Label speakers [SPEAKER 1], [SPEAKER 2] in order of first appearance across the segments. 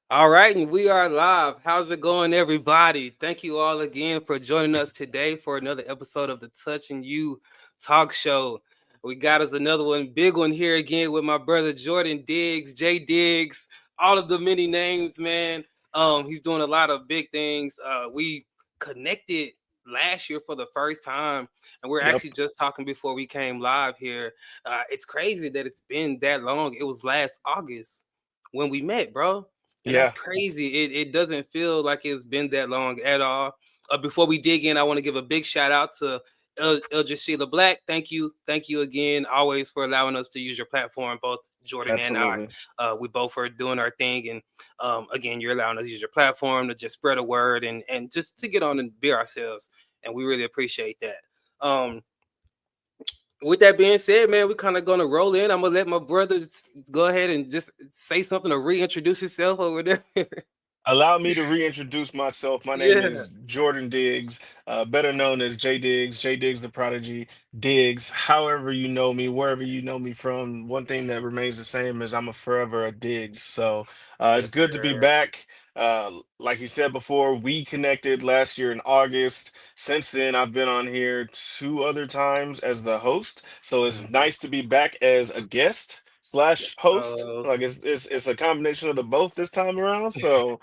[SPEAKER 1] All right, and we are live. How's it going, everybody? Thank you all again for joining us today for another episode of the Touching You Talk Show. We got us another one, big one here again with my brother Jordan Diggs, Jay Diggs, all of the many names, man. He's doing a lot of big things. We connected last year for the first time, and we're
[SPEAKER 2] Yep.
[SPEAKER 1] actually just talking before we came live here. It's crazy that it's been that long. It was last August when we met, bro, and that's
[SPEAKER 2] Yeah.
[SPEAKER 1] crazy. It doesn't feel like it's been that long at all. Before we dig in, I want to give a big shout out to El Sheila Black. Thank you again, always for allowing us to use your platform. Both Jordan and I,
[SPEAKER 2] Absolutely.
[SPEAKER 1] we both are doing our thing, and again, you're allowing us to use your platform to just spread a word and just to get on and be ourselves, and we really appreciate that. With that being said, man, we're kind of gonna roll in. I'm gonna let my brothers go ahead and just say something to reintroduce yourself over there.
[SPEAKER 2] Allow me to reintroduce myself. My name
[SPEAKER 1] Yeah.
[SPEAKER 2] is Jordan Diggs, better known as J Diggs the Prodigy, Diggs. However you know me, wherever you know me from, one thing that remains the same is I'm a forever a Diggs. So it's
[SPEAKER 1] Yes,
[SPEAKER 2] good to be
[SPEAKER 1] sir.
[SPEAKER 2] back. Like you said before, we connected last year in August. Since then, I've been on here two other times as the host. So it's
[SPEAKER 1] Mhm.
[SPEAKER 2] nice to be back as a guest slash
[SPEAKER 1] Yes.
[SPEAKER 2] host. Like it's a combination of the both this time around. So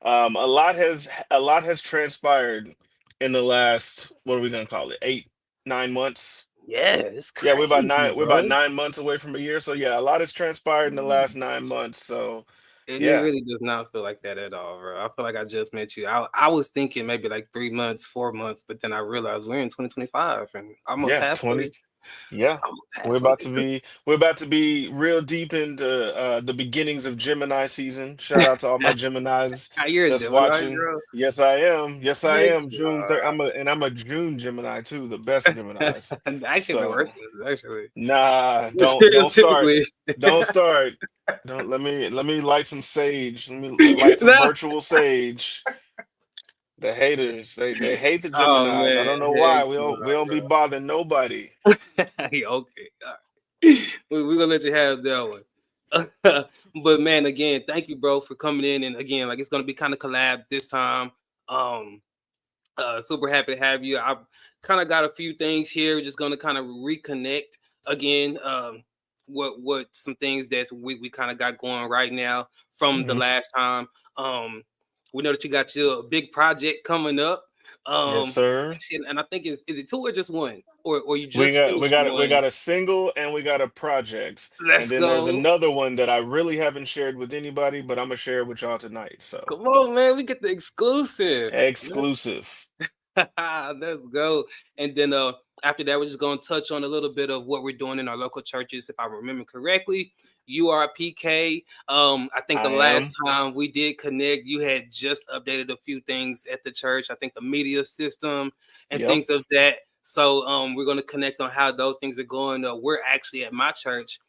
[SPEAKER 2] a lot has transpired in the last, what are we gonna call it, 8 9 months.
[SPEAKER 1] Yeah, it's
[SPEAKER 2] Yeah, we're about
[SPEAKER 1] crazy,
[SPEAKER 2] nine we're about
[SPEAKER 1] bro.
[SPEAKER 2] 9 months away from a year, so yeah, a lot has transpired in the last 9 months, so
[SPEAKER 1] And it
[SPEAKER 2] yeah.
[SPEAKER 1] really does not feel like that at all, bro. I feel like I just met you. I was thinking maybe like 3 months, 4 months, but then I realized we're in 2025 and almost
[SPEAKER 2] Yeah, 20.
[SPEAKER 1] halfway,
[SPEAKER 2] Yeah.
[SPEAKER 1] almost
[SPEAKER 2] We're
[SPEAKER 1] halfway
[SPEAKER 2] about
[SPEAKER 1] through
[SPEAKER 2] to
[SPEAKER 1] this.
[SPEAKER 2] be we're about to be real deep into the beginnings of Gemini season. Shout out to all my Geminis
[SPEAKER 1] You're a
[SPEAKER 2] that's
[SPEAKER 1] Gemini,
[SPEAKER 2] watching.
[SPEAKER 1] girl.
[SPEAKER 2] Yes, I am. Yes, I
[SPEAKER 1] Thanks.
[SPEAKER 2] am. June 3rd. I'm a June Gemini too, the best Geminis.
[SPEAKER 1] Actually, the
[SPEAKER 2] So
[SPEAKER 1] worst ones, actually.
[SPEAKER 2] nah, don't start.
[SPEAKER 1] Stereotypically.
[SPEAKER 2] Don't start. Don't let me light some sage. Let me light some
[SPEAKER 1] No.
[SPEAKER 2] virtual sage. The haters, they hate the
[SPEAKER 1] Oh
[SPEAKER 2] Geminis. I
[SPEAKER 1] man,
[SPEAKER 2] don't know
[SPEAKER 1] heck
[SPEAKER 2] why. We don't be bothering nobody.
[SPEAKER 1] yeah, okay. All right. We're gonna let you have that one. But man, again, thank you, bro, for coming in. And again, like it's gonna be kind of collab this time. Um, super happy to have you. I've kind of got a few things here. We're just gonna kind of reconnect again. What some things that we kind of got going right now from the
[SPEAKER 2] Mhm.
[SPEAKER 1] last time. Um, we know that you got your big project coming up.
[SPEAKER 2] Yes,
[SPEAKER 1] Um,
[SPEAKER 2] sir.
[SPEAKER 1] actually, and I think is it two or just one, or you
[SPEAKER 2] We
[SPEAKER 1] just
[SPEAKER 2] got we
[SPEAKER 1] finished
[SPEAKER 2] got we
[SPEAKER 1] one?
[SPEAKER 2] got a single and we got a project. And
[SPEAKER 1] Let's
[SPEAKER 2] then there's
[SPEAKER 1] go.
[SPEAKER 2] another one that I really haven't shared with anybody, but I'm gonna share it with y'all tonight. So
[SPEAKER 1] Come on, man. We get the exclusive. Let's
[SPEAKER 2] exclusive.
[SPEAKER 1] let's go. And then after that, we're just gonna touch on a little bit of what we're doing in our local churches. If I remember correctly, you are a PK. I think the
[SPEAKER 2] I
[SPEAKER 1] last
[SPEAKER 2] am.
[SPEAKER 1] time we did connect, you had just updated a few things at the church. I think the media system and
[SPEAKER 2] Yep.
[SPEAKER 1] things of that. So we're gonna connect on how those things are going. We're actually at my church.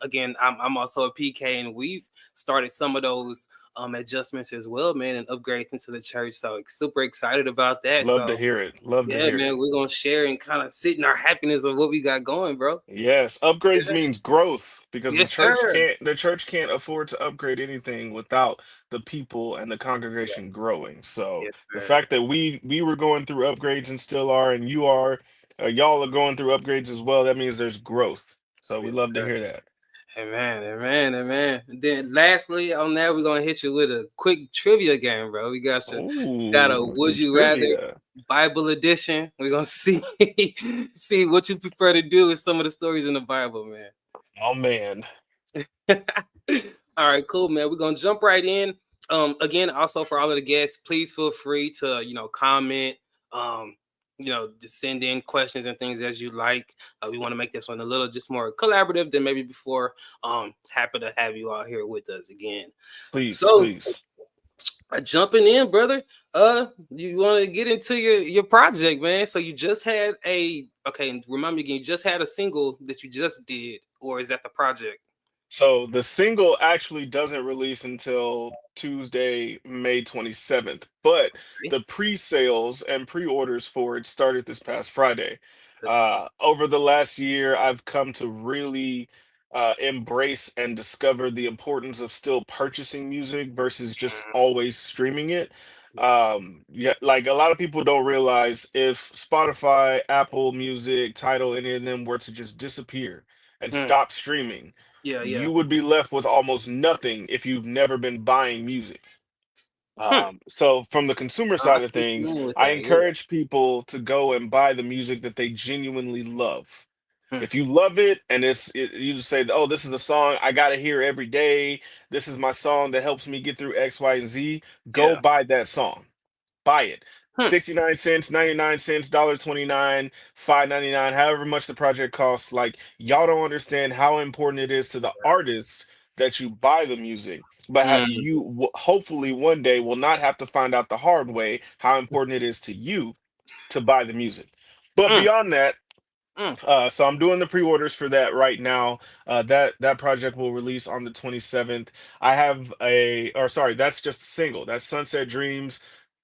[SPEAKER 1] Again, I'm also a PK, and we've started some of those adjustments as well, man, and upgrades into the church. So super excited about that.
[SPEAKER 2] Love to
[SPEAKER 1] So
[SPEAKER 2] hear it. Love to
[SPEAKER 1] yeah,
[SPEAKER 2] hear it.
[SPEAKER 1] man, we're gonna share and kind of sit in our happiness of what we got going, bro.
[SPEAKER 2] Yes, upgrades
[SPEAKER 1] Yeah.
[SPEAKER 2] means growth because the
[SPEAKER 1] Yes,
[SPEAKER 2] church
[SPEAKER 1] sir.
[SPEAKER 2] can't the church can't afford to upgrade anything without the people and the
[SPEAKER 1] Yeah.
[SPEAKER 2] congregation growing. So
[SPEAKER 1] Yes,
[SPEAKER 2] the
[SPEAKER 1] sir.
[SPEAKER 2] fact that we were going through upgrades and still are, and y'all are going through upgrades as well, that means there's growth. So we
[SPEAKER 1] Yes,
[SPEAKER 2] love to
[SPEAKER 1] sir.
[SPEAKER 2] hear that.
[SPEAKER 1] Amen, amen, amen. And then lastly on that, we're gonna hit you with a quick trivia game, bro. We got a
[SPEAKER 2] Ooh,
[SPEAKER 1] would
[SPEAKER 2] some
[SPEAKER 1] you rather
[SPEAKER 2] trivia.
[SPEAKER 1] Bible edition. We're gonna see see what you prefer to do with some of the stories in the Bible, man.
[SPEAKER 2] Oh man.
[SPEAKER 1] All right, cool, man. We're gonna jump right in. Again, also for all of the guests, please feel free to comment, um, to send in questions and things as you like. We want to make this one a little just more collaborative than maybe before. Happy to have you all here with us again.
[SPEAKER 2] Please,
[SPEAKER 1] So,
[SPEAKER 2] please.
[SPEAKER 1] jumping in, brother. You want to get into your project, man? So you just had a okay. And remind me again. You just had a single that you just did, or is that the project?
[SPEAKER 2] So the single actually doesn't release until Tuesday, May 27th, but the pre-sales and pre-orders for it started this past Friday.
[SPEAKER 1] Let's go.
[SPEAKER 2] Over the last year, I've come to really embrace and discover the importance of still purchasing music versus just always streaming it. Yeah, like a lot of people don't realize if Spotify, Apple Music, Tidal, any of them were to just disappear and
[SPEAKER 1] Mm.
[SPEAKER 2] stop streaming,
[SPEAKER 1] Yeah, yeah.
[SPEAKER 2] you would be left with almost nothing if you've never been buying music.
[SPEAKER 1] Hmm.
[SPEAKER 2] So from the consumer
[SPEAKER 1] I
[SPEAKER 2] side of
[SPEAKER 1] see what you
[SPEAKER 2] things,
[SPEAKER 1] mean with
[SPEAKER 2] I
[SPEAKER 1] that. Yeah.
[SPEAKER 2] encourage people to go and buy the music that they genuinely love.
[SPEAKER 1] Hmm.
[SPEAKER 2] If you love it and you just say, "Oh, this is the song I gotta hear every day. This is my song that helps me get through X, Y, and Z." Go
[SPEAKER 1] Yeah.
[SPEAKER 2] buy that song. Buy it.
[SPEAKER 1] Hmm.
[SPEAKER 2] 69 cents, 99 cents, 29, 5.99, however much the project costs. Like y'all don't understand how important it is to the artist that you buy the music, but
[SPEAKER 1] Mm.
[SPEAKER 2] you hopefully one day will not have to find out the hard way how important it is to you to buy the music. But
[SPEAKER 1] Mm.
[SPEAKER 2] beyond that,
[SPEAKER 1] Mm.
[SPEAKER 2] so I'm doing the pre-orders for that right now. That project will release on the 27th. I have or sorry, that's just a single. That's Sunset Dreams,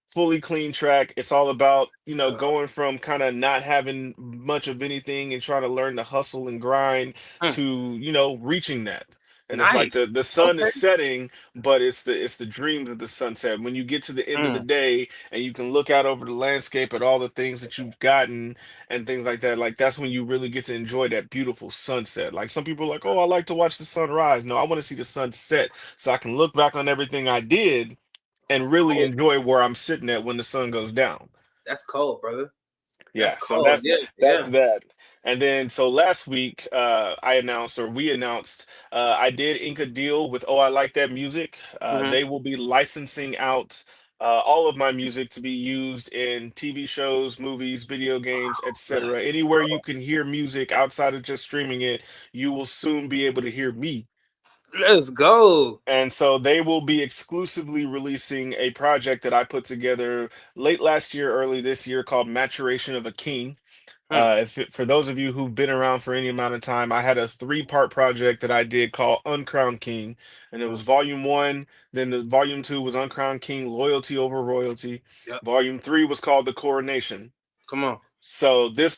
[SPEAKER 2] fully clean track. It's all about,
[SPEAKER 1] Uh,
[SPEAKER 2] going from kind of not having much of anything and trying to learn to hustle and grind
[SPEAKER 1] mm.
[SPEAKER 2] to, reaching that. And it's like
[SPEAKER 1] Nice.
[SPEAKER 2] the sun is
[SPEAKER 1] Okay.
[SPEAKER 2] setting, but it's the dreams of the sunset. When you get to the end of the
[SPEAKER 1] Mm.
[SPEAKER 2] day and you can look out over the landscape at all the things that you've gotten and things like that, like that's when you really get to enjoy that beautiful sunset. Like some people are like, oh, I like to watch the sunrise. No, I want to see the sunset so I can look back on everything I did and really
[SPEAKER 1] Oh,
[SPEAKER 2] enjoy where I'm sitting at when the sun goes down.
[SPEAKER 1] that's cold, brother. That's
[SPEAKER 2] Yeah, so
[SPEAKER 1] cold.
[SPEAKER 2] that's
[SPEAKER 1] Yes.
[SPEAKER 2] that's
[SPEAKER 1] Yeah.
[SPEAKER 2] that. And then so last week I announced, or we announced, I did ink a deal with Oh I Like That Music.
[SPEAKER 1] Hmm.
[SPEAKER 2] They will be licensing out all of my music to be used in TV shows, movies, video games, etc.
[SPEAKER 1] Let's
[SPEAKER 2] Anywhere you
[SPEAKER 1] go.
[SPEAKER 2] can hear music outside of just streaming it, you will soon be able to hear me.
[SPEAKER 1] Let's go.
[SPEAKER 2] And so they will be exclusively releasing a project that I put together late last year, early this year, called Maturation of a King.
[SPEAKER 1] Hmm.
[SPEAKER 2] For those of you who've been around for any amount of time, I had a three-part project that I did called Uncrowned King, and it was
[SPEAKER 1] Hmm.
[SPEAKER 2] volume one. Then the volume two was Uncrowned King, Loyalty Over Royalty.
[SPEAKER 1] Yep.
[SPEAKER 2] Volume three was called The Coronation.
[SPEAKER 1] Come on.
[SPEAKER 2] So this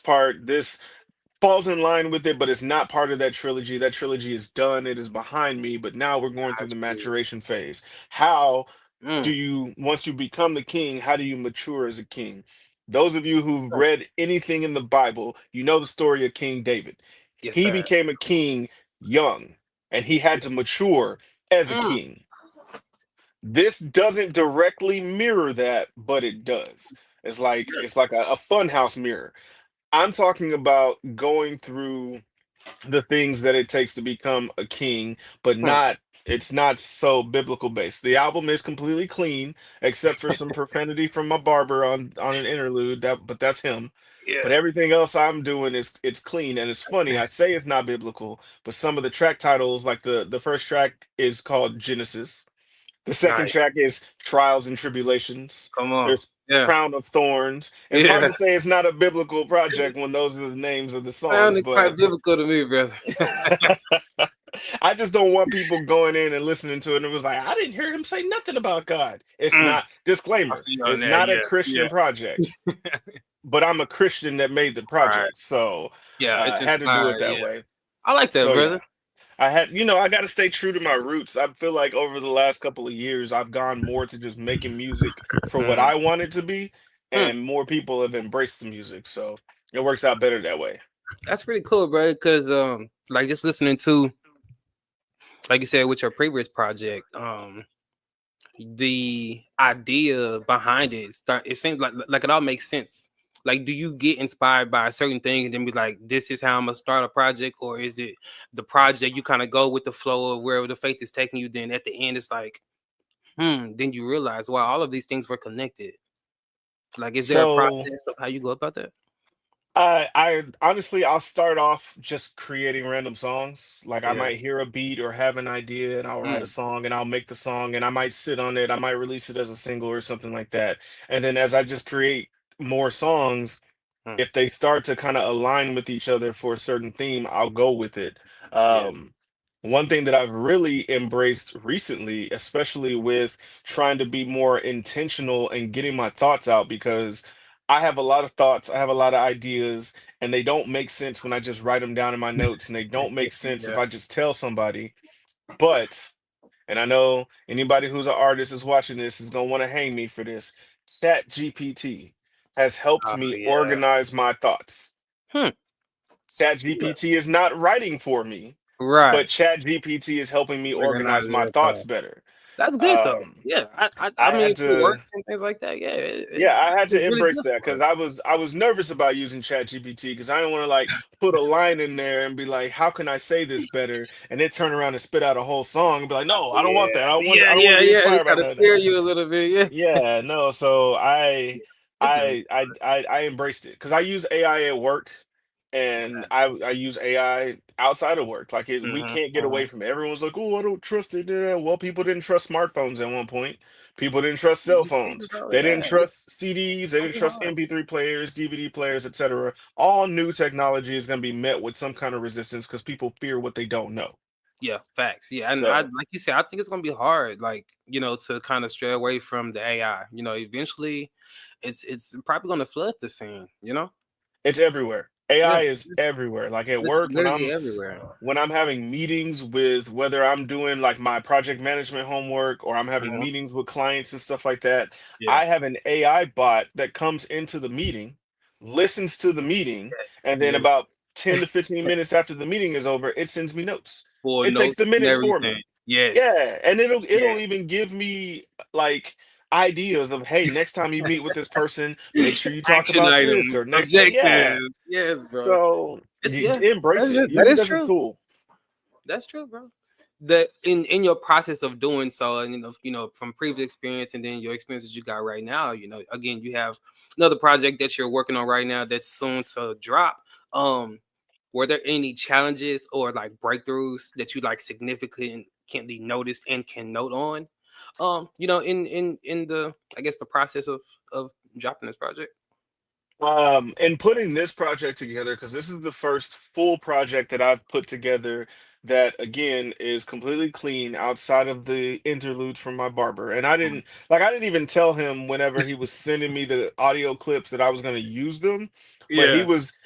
[SPEAKER 2] falls in line with it, but it's not part of that trilogy. That trilogy is done. It is behind me, but now we're going through
[SPEAKER 1] Got
[SPEAKER 2] the
[SPEAKER 1] you.
[SPEAKER 2] maturation phase. How do
[SPEAKER 1] Mm.
[SPEAKER 2] you, once you become the king, how do you mature as a king? Those of you who've read anything in the Bible, you know the story of King David.
[SPEAKER 1] Yes,
[SPEAKER 2] He
[SPEAKER 1] sir.
[SPEAKER 2] became a king young, and he had to mature as a
[SPEAKER 1] Mm.
[SPEAKER 2] king. This doesn't directly mirror that, but it does. It's
[SPEAKER 1] Yes.
[SPEAKER 2] like a funhouse mirror. I'm talking about going through the things that it takes to become a king, but
[SPEAKER 1] Hmm.
[SPEAKER 2] not it's not so biblical based. The album is completely clean, except for some profanity from my barber on an interlude. But that's him.
[SPEAKER 1] Yeah.
[SPEAKER 2] But everything else I'm doing is it's clean and it's funny. I say it's not biblical, but some of the track titles, like the first track is called Genesis. The second
[SPEAKER 1] Nice.
[SPEAKER 2] track is Trials and Tribulations.
[SPEAKER 1] Come on.
[SPEAKER 2] There's
[SPEAKER 1] Yeah.
[SPEAKER 2] Crown of Thorns. It's hard
[SPEAKER 1] Yeah.
[SPEAKER 2] to say it's not a biblical
[SPEAKER 1] It
[SPEAKER 2] project when those are the names of the songs,
[SPEAKER 1] sounded
[SPEAKER 2] but
[SPEAKER 1] quite biblical to me, brother.
[SPEAKER 2] I just don't want people going in and listening to it and it was like, I didn't hear him say nothing about God. It's
[SPEAKER 1] Mm.
[SPEAKER 2] not,
[SPEAKER 1] I
[SPEAKER 2] disclaimer,
[SPEAKER 1] see you on
[SPEAKER 2] it's
[SPEAKER 1] that.
[SPEAKER 2] not a
[SPEAKER 1] Yeah. Yeah.
[SPEAKER 2] Christian project, but I'm a Christian that made the
[SPEAKER 1] Right.
[SPEAKER 2] project. So
[SPEAKER 1] Yeah.
[SPEAKER 2] I
[SPEAKER 1] It's
[SPEAKER 2] had to do
[SPEAKER 1] inspired.
[SPEAKER 2] it that
[SPEAKER 1] Yeah.
[SPEAKER 2] way.
[SPEAKER 1] I like that,
[SPEAKER 2] So
[SPEAKER 1] brother.
[SPEAKER 2] yeah. I got to stay true to my roots. I feel like over the last couple of years, I've gone more to just making music for what
[SPEAKER 1] Mm.
[SPEAKER 2] I want it to be,
[SPEAKER 1] Hmm.
[SPEAKER 2] and more people have embraced the music. So it works out better that way.
[SPEAKER 1] That's pretty cool, bro. Because like just listening to, like you said, with your previous project, the idea behind it start. It seems like it all makes sense. Like, do you get inspired by a certain thing and then be like, "This is how I'm gonna start a project," or is it the project you kind of go with the flow of wherever the faith is taking you? Then at the end, it's like, then you realize, wow, all of these things were connected. Like, is there a
[SPEAKER 2] So
[SPEAKER 1] process of how you go about that?
[SPEAKER 2] I honestly, I'll start off just creating random songs. Like I
[SPEAKER 1] Yeah.
[SPEAKER 2] might hear a beat or have an idea and I'll write a
[SPEAKER 1] Mm,
[SPEAKER 2] song and I'll make the song and I might sit on it. I might release it as a single or something like that. And then as I just create more songs,
[SPEAKER 1] mm,
[SPEAKER 2] if they start to kind of align with each other for a certain theme, I'll go with it.
[SPEAKER 1] yeah.
[SPEAKER 2] One thing that I've really embraced recently, especially with trying to be more intentional and getting my thoughts out, because I have a lot of thoughts, I have a lot of ideas, and they don't make sense when I just write them down in my notes, and they don't make sense if
[SPEAKER 1] Yeah.
[SPEAKER 2] I just tell somebody. But, and I know anybody who's an artist is watching this is gonna want to hang me for this. Chat GPT has helped
[SPEAKER 1] Oh
[SPEAKER 2] me
[SPEAKER 1] yeah.
[SPEAKER 2] organize my thoughts.
[SPEAKER 1] Hmm.
[SPEAKER 2] Chat
[SPEAKER 1] Yeah.
[SPEAKER 2] GPT is not writing for me,
[SPEAKER 1] Right.
[SPEAKER 2] but Chat GPT is helping me organize
[SPEAKER 1] Organize
[SPEAKER 2] my
[SPEAKER 1] your
[SPEAKER 2] thoughts
[SPEAKER 1] thoughts.
[SPEAKER 2] better.
[SPEAKER 1] That's good though.
[SPEAKER 2] Um,
[SPEAKER 1] Yeah. I
[SPEAKER 2] I
[SPEAKER 1] mean,
[SPEAKER 2] had
[SPEAKER 1] for work
[SPEAKER 2] to
[SPEAKER 1] and things like that, yeah,
[SPEAKER 2] Yeah, I had to
[SPEAKER 1] it's really
[SPEAKER 2] embrace
[SPEAKER 1] good
[SPEAKER 2] that
[SPEAKER 1] for
[SPEAKER 2] because
[SPEAKER 1] it.
[SPEAKER 2] I was nervous about using ChatGPT because I didn't want to like put a line in there and be like, how can I say this better? And then turn around and spit out a whole song and be like, no, I don't want
[SPEAKER 1] Yeah.
[SPEAKER 2] that.
[SPEAKER 1] Yeah,
[SPEAKER 2] I don't want to
[SPEAKER 1] yeah,
[SPEAKER 2] be
[SPEAKER 1] yeah. They
[SPEAKER 2] inspired by
[SPEAKER 1] try to
[SPEAKER 2] none of that.
[SPEAKER 1] scare you a little bit. Yeah.
[SPEAKER 2] Yeah, no. So
[SPEAKER 1] It's gonna be
[SPEAKER 2] I embraced it because I use AI at work, and I use AI outside of work. Like we
[SPEAKER 1] mhm,
[SPEAKER 2] can't get away
[SPEAKER 1] mhm.
[SPEAKER 2] from it. Everyone's like, oh, I don't trust it. Yeah. Well, people didn't trust smartphones at one point. People didn't trust cell
[SPEAKER 1] You see,
[SPEAKER 2] phones.
[SPEAKER 1] bro,
[SPEAKER 2] They didn't
[SPEAKER 1] yeah, it's
[SPEAKER 2] trust CDs. They
[SPEAKER 1] gonna
[SPEAKER 2] didn't
[SPEAKER 1] be
[SPEAKER 2] trust
[SPEAKER 1] hard.
[SPEAKER 2] MP3 players, DVD players, etc. All new technology is going to be met with some kind of resistance because people fear what they don't know.
[SPEAKER 1] Yeah, facts. Yeah, and I
[SPEAKER 2] So
[SPEAKER 1] like you said, I think it's gonna be hard, like, to kind of stray away from the AI. Eventually it's probably gonna flood the scene.
[SPEAKER 2] it's everywhere.
[SPEAKER 1] Yeah,
[SPEAKER 2] AI is everywhere. Like at
[SPEAKER 1] it's
[SPEAKER 2] work,
[SPEAKER 1] literally everywhere.
[SPEAKER 2] when I'm having meetings with whether I'm doing like my project management homework or I'm having
[SPEAKER 1] Mhm.
[SPEAKER 2] meetings with clients and stuff like that,
[SPEAKER 1] Yeah.
[SPEAKER 2] I have an AI bot that comes into the meeting, listens to the meeting,
[SPEAKER 1] Yes.
[SPEAKER 2] and then
[SPEAKER 1] Yes.
[SPEAKER 2] about 10 to 15 minutes after the meeting is over, it sends me notes.
[SPEAKER 1] Full
[SPEAKER 2] It takes
[SPEAKER 1] notes
[SPEAKER 2] the
[SPEAKER 1] and
[SPEAKER 2] minutes for
[SPEAKER 1] everything.
[SPEAKER 2] me.
[SPEAKER 1] Yes.
[SPEAKER 2] Yeah, and it'll
[SPEAKER 1] Yes.
[SPEAKER 2] even give me like ideas of, hey, next time you meet with this person, make sure you talk
[SPEAKER 1] Action
[SPEAKER 2] about this, or
[SPEAKER 1] items,
[SPEAKER 2] next time, yeah.
[SPEAKER 1] objectives. Yes, bro.
[SPEAKER 2] So
[SPEAKER 1] It's yeah.
[SPEAKER 2] embrace it.
[SPEAKER 1] That
[SPEAKER 2] Use it
[SPEAKER 1] is
[SPEAKER 2] as a
[SPEAKER 1] true.
[SPEAKER 2] tool.
[SPEAKER 1] That's true, bro. The in your process of doing so, and from previous experience and then your experiences you got right now, again, you have another project that you're working on right now that's soon to drop. Um, were there any challenges or like breakthroughs that you like significantly noticed and can note on? In the I guess the process of dropping this project.
[SPEAKER 2] And putting this project together, because this is the first full project that I've put together that again is completely clean outside of the interludes from my barber. And I didn't even tell him whenever he was sending me the audio clips that I was going to use them, but
[SPEAKER 1] Yeah.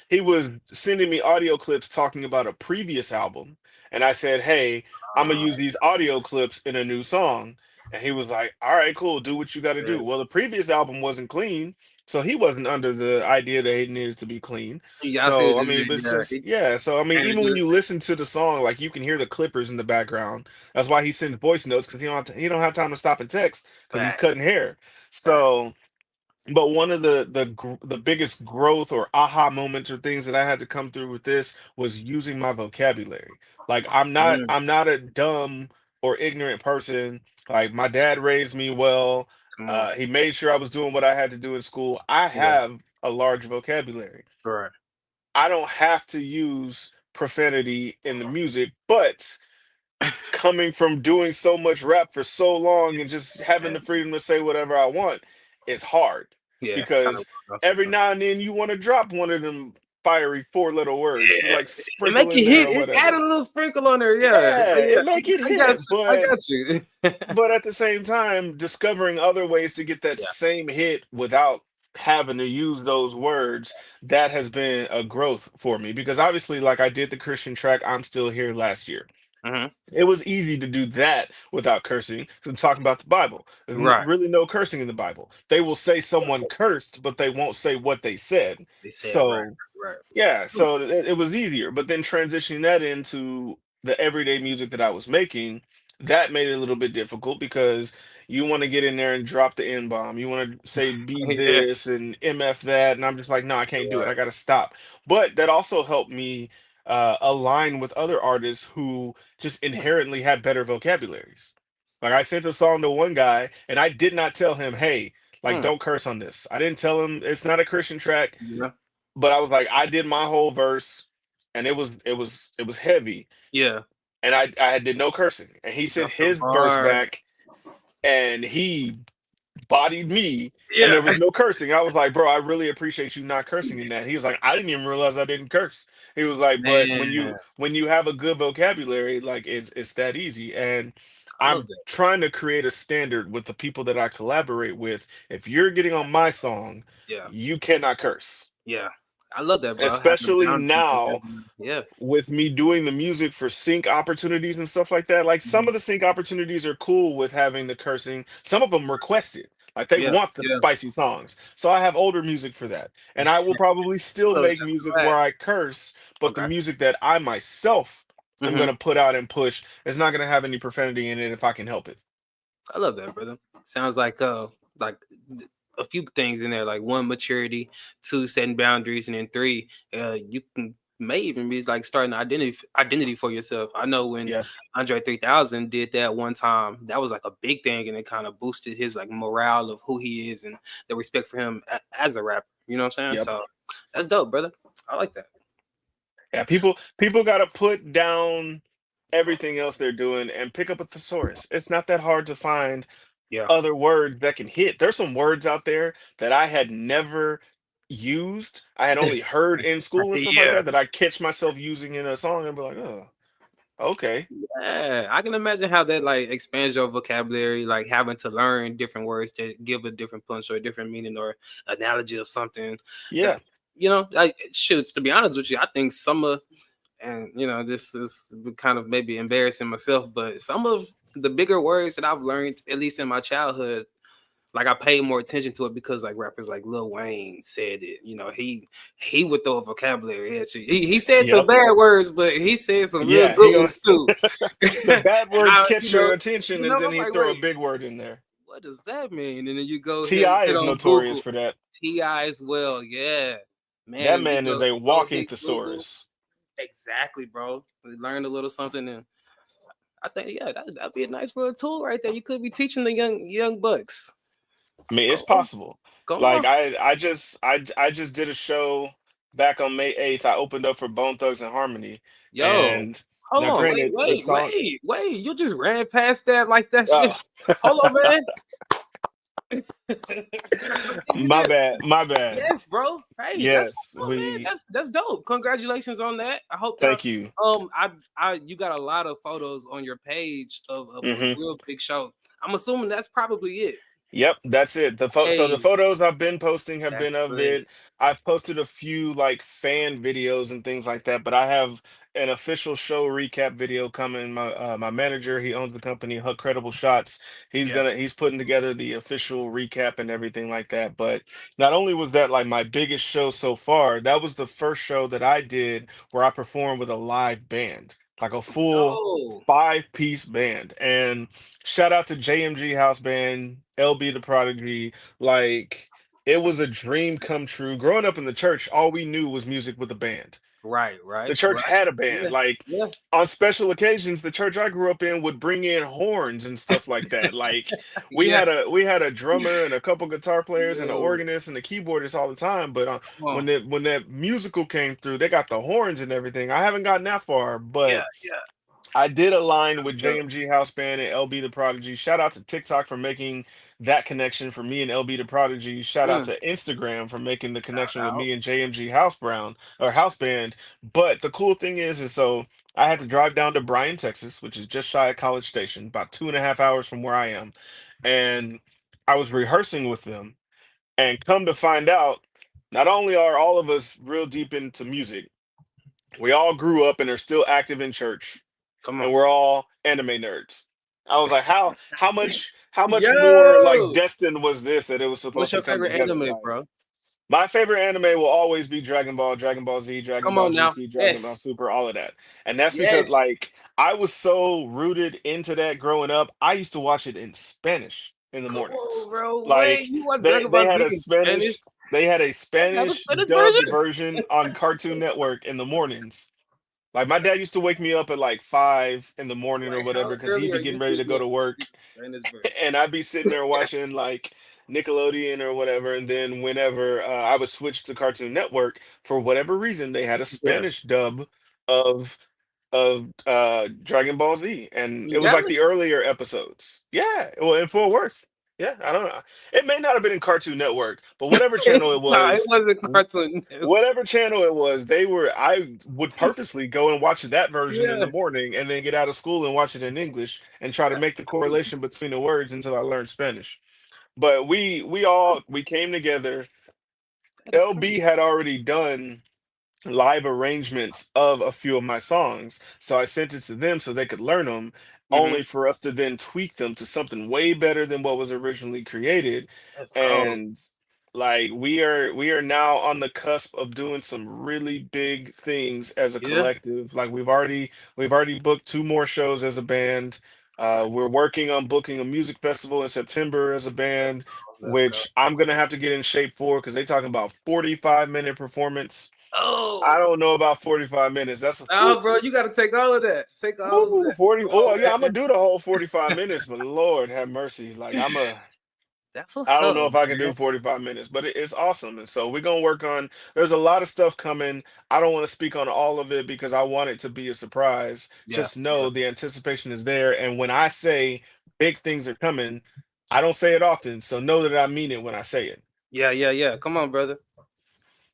[SPEAKER 2] he was sending me audio clips talking about a previous album. And I said, "Hey, I'm gonna
[SPEAKER 1] Uh,
[SPEAKER 2] use these audio clips in a new song." And he was like, "All right, cool, do what you got to
[SPEAKER 1] yeah.
[SPEAKER 2] do." Well, the previous album wasn't clean, so he wasn't under the idea that it needed to be clean.
[SPEAKER 1] Yeah, I see what
[SPEAKER 2] So I
[SPEAKER 1] you
[SPEAKER 2] mean, but
[SPEAKER 1] mean.
[SPEAKER 2] it's
[SPEAKER 1] Yeah.
[SPEAKER 2] just, yeah. So I mean,
[SPEAKER 1] And
[SPEAKER 2] even when you listen to the song, like you can hear the clippers in the background. That's why he sends voice notes because he don't have time to stop and text because he's
[SPEAKER 1] facts,
[SPEAKER 2] cutting hair.
[SPEAKER 1] facts.
[SPEAKER 2] So, but one of the biggest growth or aha moments or things that I had to come through with this was using my vocabulary. Like
[SPEAKER 1] Mm,
[SPEAKER 2] I'm not a dumb or ignorant person. Like my dad raised me well.
[SPEAKER 1] come on.
[SPEAKER 2] He made sure I was doing what I had to do in school. I
[SPEAKER 1] Yeah.
[SPEAKER 2] have a large vocabulary.
[SPEAKER 1] Right.
[SPEAKER 2] I don't have to use profanity in the music, but coming from doing so much rap for so long and just having
[SPEAKER 1] Yeah.
[SPEAKER 2] the freedom to say whatever I want, it's hard
[SPEAKER 1] Yeah. Kind of
[SPEAKER 2] because
[SPEAKER 1] rough at
[SPEAKER 2] every
[SPEAKER 1] times.
[SPEAKER 2] now and then you want to drop one of them fiery four-letter words,
[SPEAKER 1] Yeah.
[SPEAKER 2] like
[SPEAKER 1] It
[SPEAKER 2] sprinkle
[SPEAKER 1] make
[SPEAKER 2] in
[SPEAKER 1] it
[SPEAKER 2] there
[SPEAKER 1] hit.
[SPEAKER 2] or
[SPEAKER 1] It add a
[SPEAKER 2] whatever.
[SPEAKER 1] little sprinkle on there. Yeah.
[SPEAKER 2] Yeah,
[SPEAKER 1] Yeah.
[SPEAKER 2] it make it
[SPEAKER 1] I got
[SPEAKER 2] hit,
[SPEAKER 1] you. I got you.
[SPEAKER 2] but at the same time, discovering other ways to get that
[SPEAKER 1] Yeah.
[SPEAKER 2] same hit without having to use those words, that has been a growth for me because obviously, like I did the Christian track, I'm Still Here last year.
[SPEAKER 1] Hmm.
[SPEAKER 2] It was easy to do that without cursing because I'm talking about the Bible. There's
[SPEAKER 1] Right.
[SPEAKER 2] really no cursing in the Bible. They will say someone cursed, but they won't say what they said.
[SPEAKER 1] They said right.
[SPEAKER 2] So
[SPEAKER 1] Right.
[SPEAKER 2] yeah, so it was easier. But then transitioning that into the everyday music that I was making, that made it a little bit difficult because you want to get in there and drop the N bomb. You want to say be
[SPEAKER 1] Yeah.
[SPEAKER 2] this and MF that. And I'm just like, no, I can't do it.
[SPEAKER 1] Right.
[SPEAKER 2] I got to stop. But that also helped me align with other artists who just
[SPEAKER 1] Hmm.
[SPEAKER 2] inherently had better vocabularies. Like I sent a song to one guy and I did not tell him, hey, like
[SPEAKER 1] Hmm.
[SPEAKER 2] don't curse on this. I didn't tell him it's not a Christian track,
[SPEAKER 1] Yeah.
[SPEAKER 2] but I was like, I did my whole verse, and it was heavy,
[SPEAKER 1] Yeah.
[SPEAKER 2] and I did no cursing, and he sent
[SPEAKER 1] Drop them
[SPEAKER 2] his verse
[SPEAKER 1] bars.
[SPEAKER 2] back, and he bodied me, and
[SPEAKER 1] Yeah.
[SPEAKER 2] there was no cursing. I was like, bro, I really appreciate you not cursing in that. He was like, I didn't even realize I didn't curse. He was like, but
[SPEAKER 1] Man.
[SPEAKER 2] when you have a good vocabulary, like it's that easy, and
[SPEAKER 1] I love
[SPEAKER 2] I'm
[SPEAKER 1] that.
[SPEAKER 2] trying to create a standard with the people that I collaborate with. If you're getting on my song,
[SPEAKER 1] Yeah,
[SPEAKER 2] you cannot curse.
[SPEAKER 1] yeah. I love that, bro. Having
[SPEAKER 2] Especially
[SPEAKER 1] boundaries and
[SPEAKER 2] now
[SPEAKER 1] having, yeah,
[SPEAKER 2] with me doing the music for sync opportunities and stuff like that. Like some
[SPEAKER 1] mhm,
[SPEAKER 2] of the sync opportunities are cool with having the cursing. Some of them request it. Like they
[SPEAKER 1] yeah,
[SPEAKER 2] want the
[SPEAKER 1] yeah.
[SPEAKER 2] spicy songs. So I have older music for that. And I will probably still
[SPEAKER 1] Look,
[SPEAKER 2] make
[SPEAKER 1] that's
[SPEAKER 2] music
[SPEAKER 1] right.
[SPEAKER 2] where I curse, but the
[SPEAKER 1] Okay.
[SPEAKER 2] music that I myself am
[SPEAKER 1] Hmm.
[SPEAKER 2] gonna put out and push is not gonna have any profanity in it if I can help it.
[SPEAKER 1] I love that, brother. Sounds like a few things in there, like one, maturity, two, setting boundaries, and then three, you can may even be like starting identity for yourself. I know when
[SPEAKER 2] Yeah.
[SPEAKER 1] Andre 3000 did that one time, that was like a big thing, and it kind of boosted his like morale of who he is and the respect for him as a rapper. You know what I'm saying?
[SPEAKER 2] Yep.
[SPEAKER 1] So that's dope, brother. I like that.
[SPEAKER 2] Yeah, people got to put down everything else they're doing and pick up a thesaurus. It's not that hard to find
[SPEAKER 1] Yeah.
[SPEAKER 2] other words that can hit. There's some words out there that I had never used. I had only heard in school and stuff like
[SPEAKER 1] Yeah.
[SPEAKER 2] that that I catch myself using in a song and be like, oh, okay.
[SPEAKER 1] Yeah, I can imagine how that like expands your vocabulary, like having to learn different words that give a different punch or a different meaning or analogy of something that
[SPEAKER 2] Yeah.
[SPEAKER 1] like shoots. To be honest with you, I think some of and this is kind of maybe embarrassing myself, but some of the bigger words that I've learned, at least in my childhood, like I paid more attention to it because like rappers like Lil Wayne said it. He would throw a vocabulary at you. He said the
[SPEAKER 2] Yep.
[SPEAKER 1] bad words, but he said some real
[SPEAKER 2] Yeah.
[SPEAKER 1] good ones too.
[SPEAKER 2] The
[SPEAKER 1] And
[SPEAKER 2] bad words
[SPEAKER 1] I,
[SPEAKER 2] catch your attention and then
[SPEAKER 1] I'm
[SPEAKER 2] he
[SPEAKER 1] like,
[SPEAKER 2] throw a
[SPEAKER 1] wait,
[SPEAKER 2] big word in there.
[SPEAKER 1] what does that mean? And then you go hit
[SPEAKER 2] Ti
[SPEAKER 1] hit
[SPEAKER 2] is
[SPEAKER 1] on
[SPEAKER 2] notorious
[SPEAKER 1] Google,
[SPEAKER 2] for that.
[SPEAKER 1] Ti as well, yeah, man.
[SPEAKER 2] That
[SPEAKER 1] And you
[SPEAKER 2] man is a
[SPEAKER 1] go
[SPEAKER 2] walking
[SPEAKER 1] hit Google,
[SPEAKER 2] thesaurus.
[SPEAKER 1] exactly, bro. We learned a little something, and I think yeah, that'd be a nice little tool right there. You could be teaching the young bucks.
[SPEAKER 2] I mean, it's
[SPEAKER 1] Go on,
[SPEAKER 2] possible.
[SPEAKER 1] go
[SPEAKER 2] Like
[SPEAKER 1] on,
[SPEAKER 2] I just did a show back on May 8th. I opened up for Bone Thugs and Harmony.
[SPEAKER 1] yo.
[SPEAKER 2] And
[SPEAKER 1] Hold
[SPEAKER 2] now
[SPEAKER 1] on, wait,
[SPEAKER 2] granted the
[SPEAKER 1] wait,
[SPEAKER 2] song
[SPEAKER 1] wait, wait. You just ran past that like that's
[SPEAKER 2] oh
[SPEAKER 1] just. Hold on, man. Can I continue
[SPEAKER 2] my
[SPEAKER 1] this?
[SPEAKER 2] bad, my bad.
[SPEAKER 1] Yes, bro. Hey, that's
[SPEAKER 2] Yes,
[SPEAKER 1] what's up, man.
[SPEAKER 2] we
[SPEAKER 1] That's dope. Congratulations on that. I hope that
[SPEAKER 2] thank you.
[SPEAKER 1] I you got a lot of photos on your page of a
[SPEAKER 2] Hmm.
[SPEAKER 1] real big show. I'm assuming that's probably it.
[SPEAKER 2] Yep, that's it. So the
[SPEAKER 1] Hey,
[SPEAKER 2] photos I've been posting have been
[SPEAKER 1] that's
[SPEAKER 2] of
[SPEAKER 1] lit.
[SPEAKER 2] it. I've posted a few like fan videos and things like that, but I have an official show recap video coming. My manager, he owns the company, Credible Shots.
[SPEAKER 1] Yeah.
[SPEAKER 2] He's putting together the official recap and everything like that. But not only was that like my biggest show so far, that was the first show that I did where I performed with a live band, like a full
[SPEAKER 1] Yo.
[SPEAKER 2] five-piece band. And shout out to JMG House Band, LB the Prodigy. Like it was a dream come true. Growing up in the church, all we knew was music with a band.
[SPEAKER 1] Right,
[SPEAKER 2] The
[SPEAKER 1] right,
[SPEAKER 2] church
[SPEAKER 1] right.
[SPEAKER 2] had a
[SPEAKER 1] Yeah,
[SPEAKER 2] band. Like
[SPEAKER 1] yeah,
[SPEAKER 2] on special occasions, the church I grew up in would bring in horns and stuff like that. Like
[SPEAKER 1] yeah.
[SPEAKER 2] we had a drummer and a couple guitar players and an
[SPEAKER 1] Yo,
[SPEAKER 2] organist and a keyboardist all the time. But
[SPEAKER 1] come on.
[SPEAKER 2] when that musical came through, they got the horns and everything. I haven't gotten that far,
[SPEAKER 1] Yeah,
[SPEAKER 2] but
[SPEAKER 1] yeah.
[SPEAKER 2] I did align with
[SPEAKER 1] Yo.
[SPEAKER 2] JMG House Band and LB the Prodigy. Shout out to TikTok for making that connection for me and LB the Prodigy. Shout out
[SPEAKER 1] Mm,
[SPEAKER 2] to Instagram for making the
[SPEAKER 1] shout
[SPEAKER 2] connection with
[SPEAKER 1] out.
[SPEAKER 2] me and JMG House Brown or House Band. But the cool thing is so I had to drive down to Bryan, Texas, which is just shy of College Station, about 2.5 hours from where I am. And I was rehearsing with them. And come to find out, not only are all of us real deep into music, we all grew up and are still active in church
[SPEAKER 1] Come on.
[SPEAKER 2] and we're all anime nerds. I was like, how much more like
[SPEAKER 1] Yo,
[SPEAKER 2] destined was this that it was
[SPEAKER 1] what's
[SPEAKER 2] supposed to
[SPEAKER 1] your
[SPEAKER 2] come
[SPEAKER 1] favorite
[SPEAKER 2] together?
[SPEAKER 1] anime,
[SPEAKER 2] Like
[SPEAKER 1] bro?
[SPEAKER 2] my favorite anime will always be Dragon Ball, Dragon Ball Z, Dragon
[SPEAKER 1] Come
[SPEAKER 2] Ball
[SPEAKER 1] on now.
[SPEAKER 2] GT, Dragon Ball
[SPEAKER 1] Yes,
[SPEAKER 2] Super, all of that. And that's because
[SPEAKER 1] yes.
[SPEAKER 2] like I was so rooted into that growing up. I used to watch it in Spanish in the
[SPEAKER 1] Come
[SPEAKER 2] mornings.
[SPEAKER 1] on, bro. Wait,
[SPEAKER 2] Like
[SPEAKER 1] you watch Dragon
[SPEAKER 2] they
[SPEAKER 1] Ball
[SPEAKER 2] had
[SPEAKER 1] Z
[SPEAKER 2] a
[SPEAKER 1] in Spanish? They have a
[SPEAKER 2] Spanish
[SPEAKER 1] Spanish
[SPEAKER 2] dubbed
[SPEAKER 1] version?
[SPEAKER 2] version on Cartoon Network in the mornings. Like my dad used to wake me up at like 5 in the morning or
[SPEAKER 1] Like, how
[SPEAKER 2] whatever because he'd
[SPEAKER 1] early
[SPEAKER 2] be
[SPEAKER 1] are you
[SPEAKER 2] getting ready to
[SPEAKER 1] getting
[SPEAKER 2] go
[SPEAKER 1] up
[SPEAKER 2] to
[SPEAKER 1] to see
[SPEAKER 2] work,
[SPEAKER 1] the Spanish version?
[SPEAKER 2] and I'd be sitting there watching like Nickelodeon or whatever. And then whenever I would switch to Cartoon Network, for whatever reason, they had a
[SPEAKER 1] Yeah.
[SPEAKER 2] Spanish dub of Dragon Ball Z, and it
[SPEAKER 1] You
[SPEAKER 2] was like the
[SPEAKER 1] jealous?
[SPEAKER 2] earlier episodes. Yeah, well, in Fort Worth. Yeah, I don't know. It may not have been in Cartoon Network, but whatever channel it
[SPEAKER 1] No, it
[SPEAKER 2] was,
[SPEAKER 1] wasn't
[SPEAKER 2] w-
[SPEAKER 1] Cartoon Network.
[SPEAKER 2] whatever channel it was, they were. I would purposely go and watch that version in
[SPEAKER 1] Yeah,
[SPEAKER 2] the morning, and then get out of school and watch it in English and try to
[SPEAKER 1] that's
[SPEAKER 2] make the
[SPEAKER 1] crazy.
[SPEAKER 2] correlation between the words until I learned Spanish. But we came together.
[SPEAKER 1] That is
[SPEAKER 2] LB
[SPEAKER 1] crazy.
[SPEAKER 2] had already done live arrangements of a few of my songs. So I sent it to them so they could learn them,
[SPEAKER 1] Hmm.
[SPEAKER 2] only for us to then tweak them to something way better than what was originally created.
[SPEAKER 1] That's cold.
[SPEAKER 2] And like we are now on the cusp of doing some really big things as a
[SPEAKER 1] Yeah.
[SPEAKER 2] collective. Like we've already booked two more shows as a band. We're working on booking a music festival in September as a
[SPEAKER 1] Let's
[SPEAKER 2] band,
[SPEAKER 1] go. Let's go.
[SPEAKER 2] which I'm gonna have to get in shape for because they talking about 45-minute performance. I
[SPEAKER 1] Oh,
[SPEAKER 2] don't know about 45 minutes. That's a whew,
[SPEAKER 1] nah, bro, you got to take all of that. Take all of
[SPEAKER 2] woo,
[SPEAKER 1] that.
[SPEAKER 2] 40.
[SPEAKER 1] Come
[SPEAKER 2] Oh,
[SPEAKER 1] on,
[SPEAKER 2] yeah, I'm
[SPEAKER 1] man.
[SPEAKER 2] gonna do the whole 45 minutes, but Lord have mercy. Like
[SPEAKER 1] That's
[SPEAKER 2] I
[SPEAKER 1] what's
[SPEAKER 2] don't
[SPEAKER 1] up,
[SPEAKER 2] know if I can
[SPEAKER 1] man.
[SPEAKER 2] do 45 minutes, but it's awesome. And so we're gonna work on there's a lot of stuff coming. I don't want to speak on all of it because I want it to be a surprise.
[SPEAKER 1] Yeah,
[SPEAKER 2] Just
[SPEAKER 1] yeah,
[SPEAKER 2] know the anticipation is there. And when I say big things are coming, I don't say it often. So know that I mean it when I say it.
[SPEAKER 1] yeah, yeah, yeah. Come on, brother.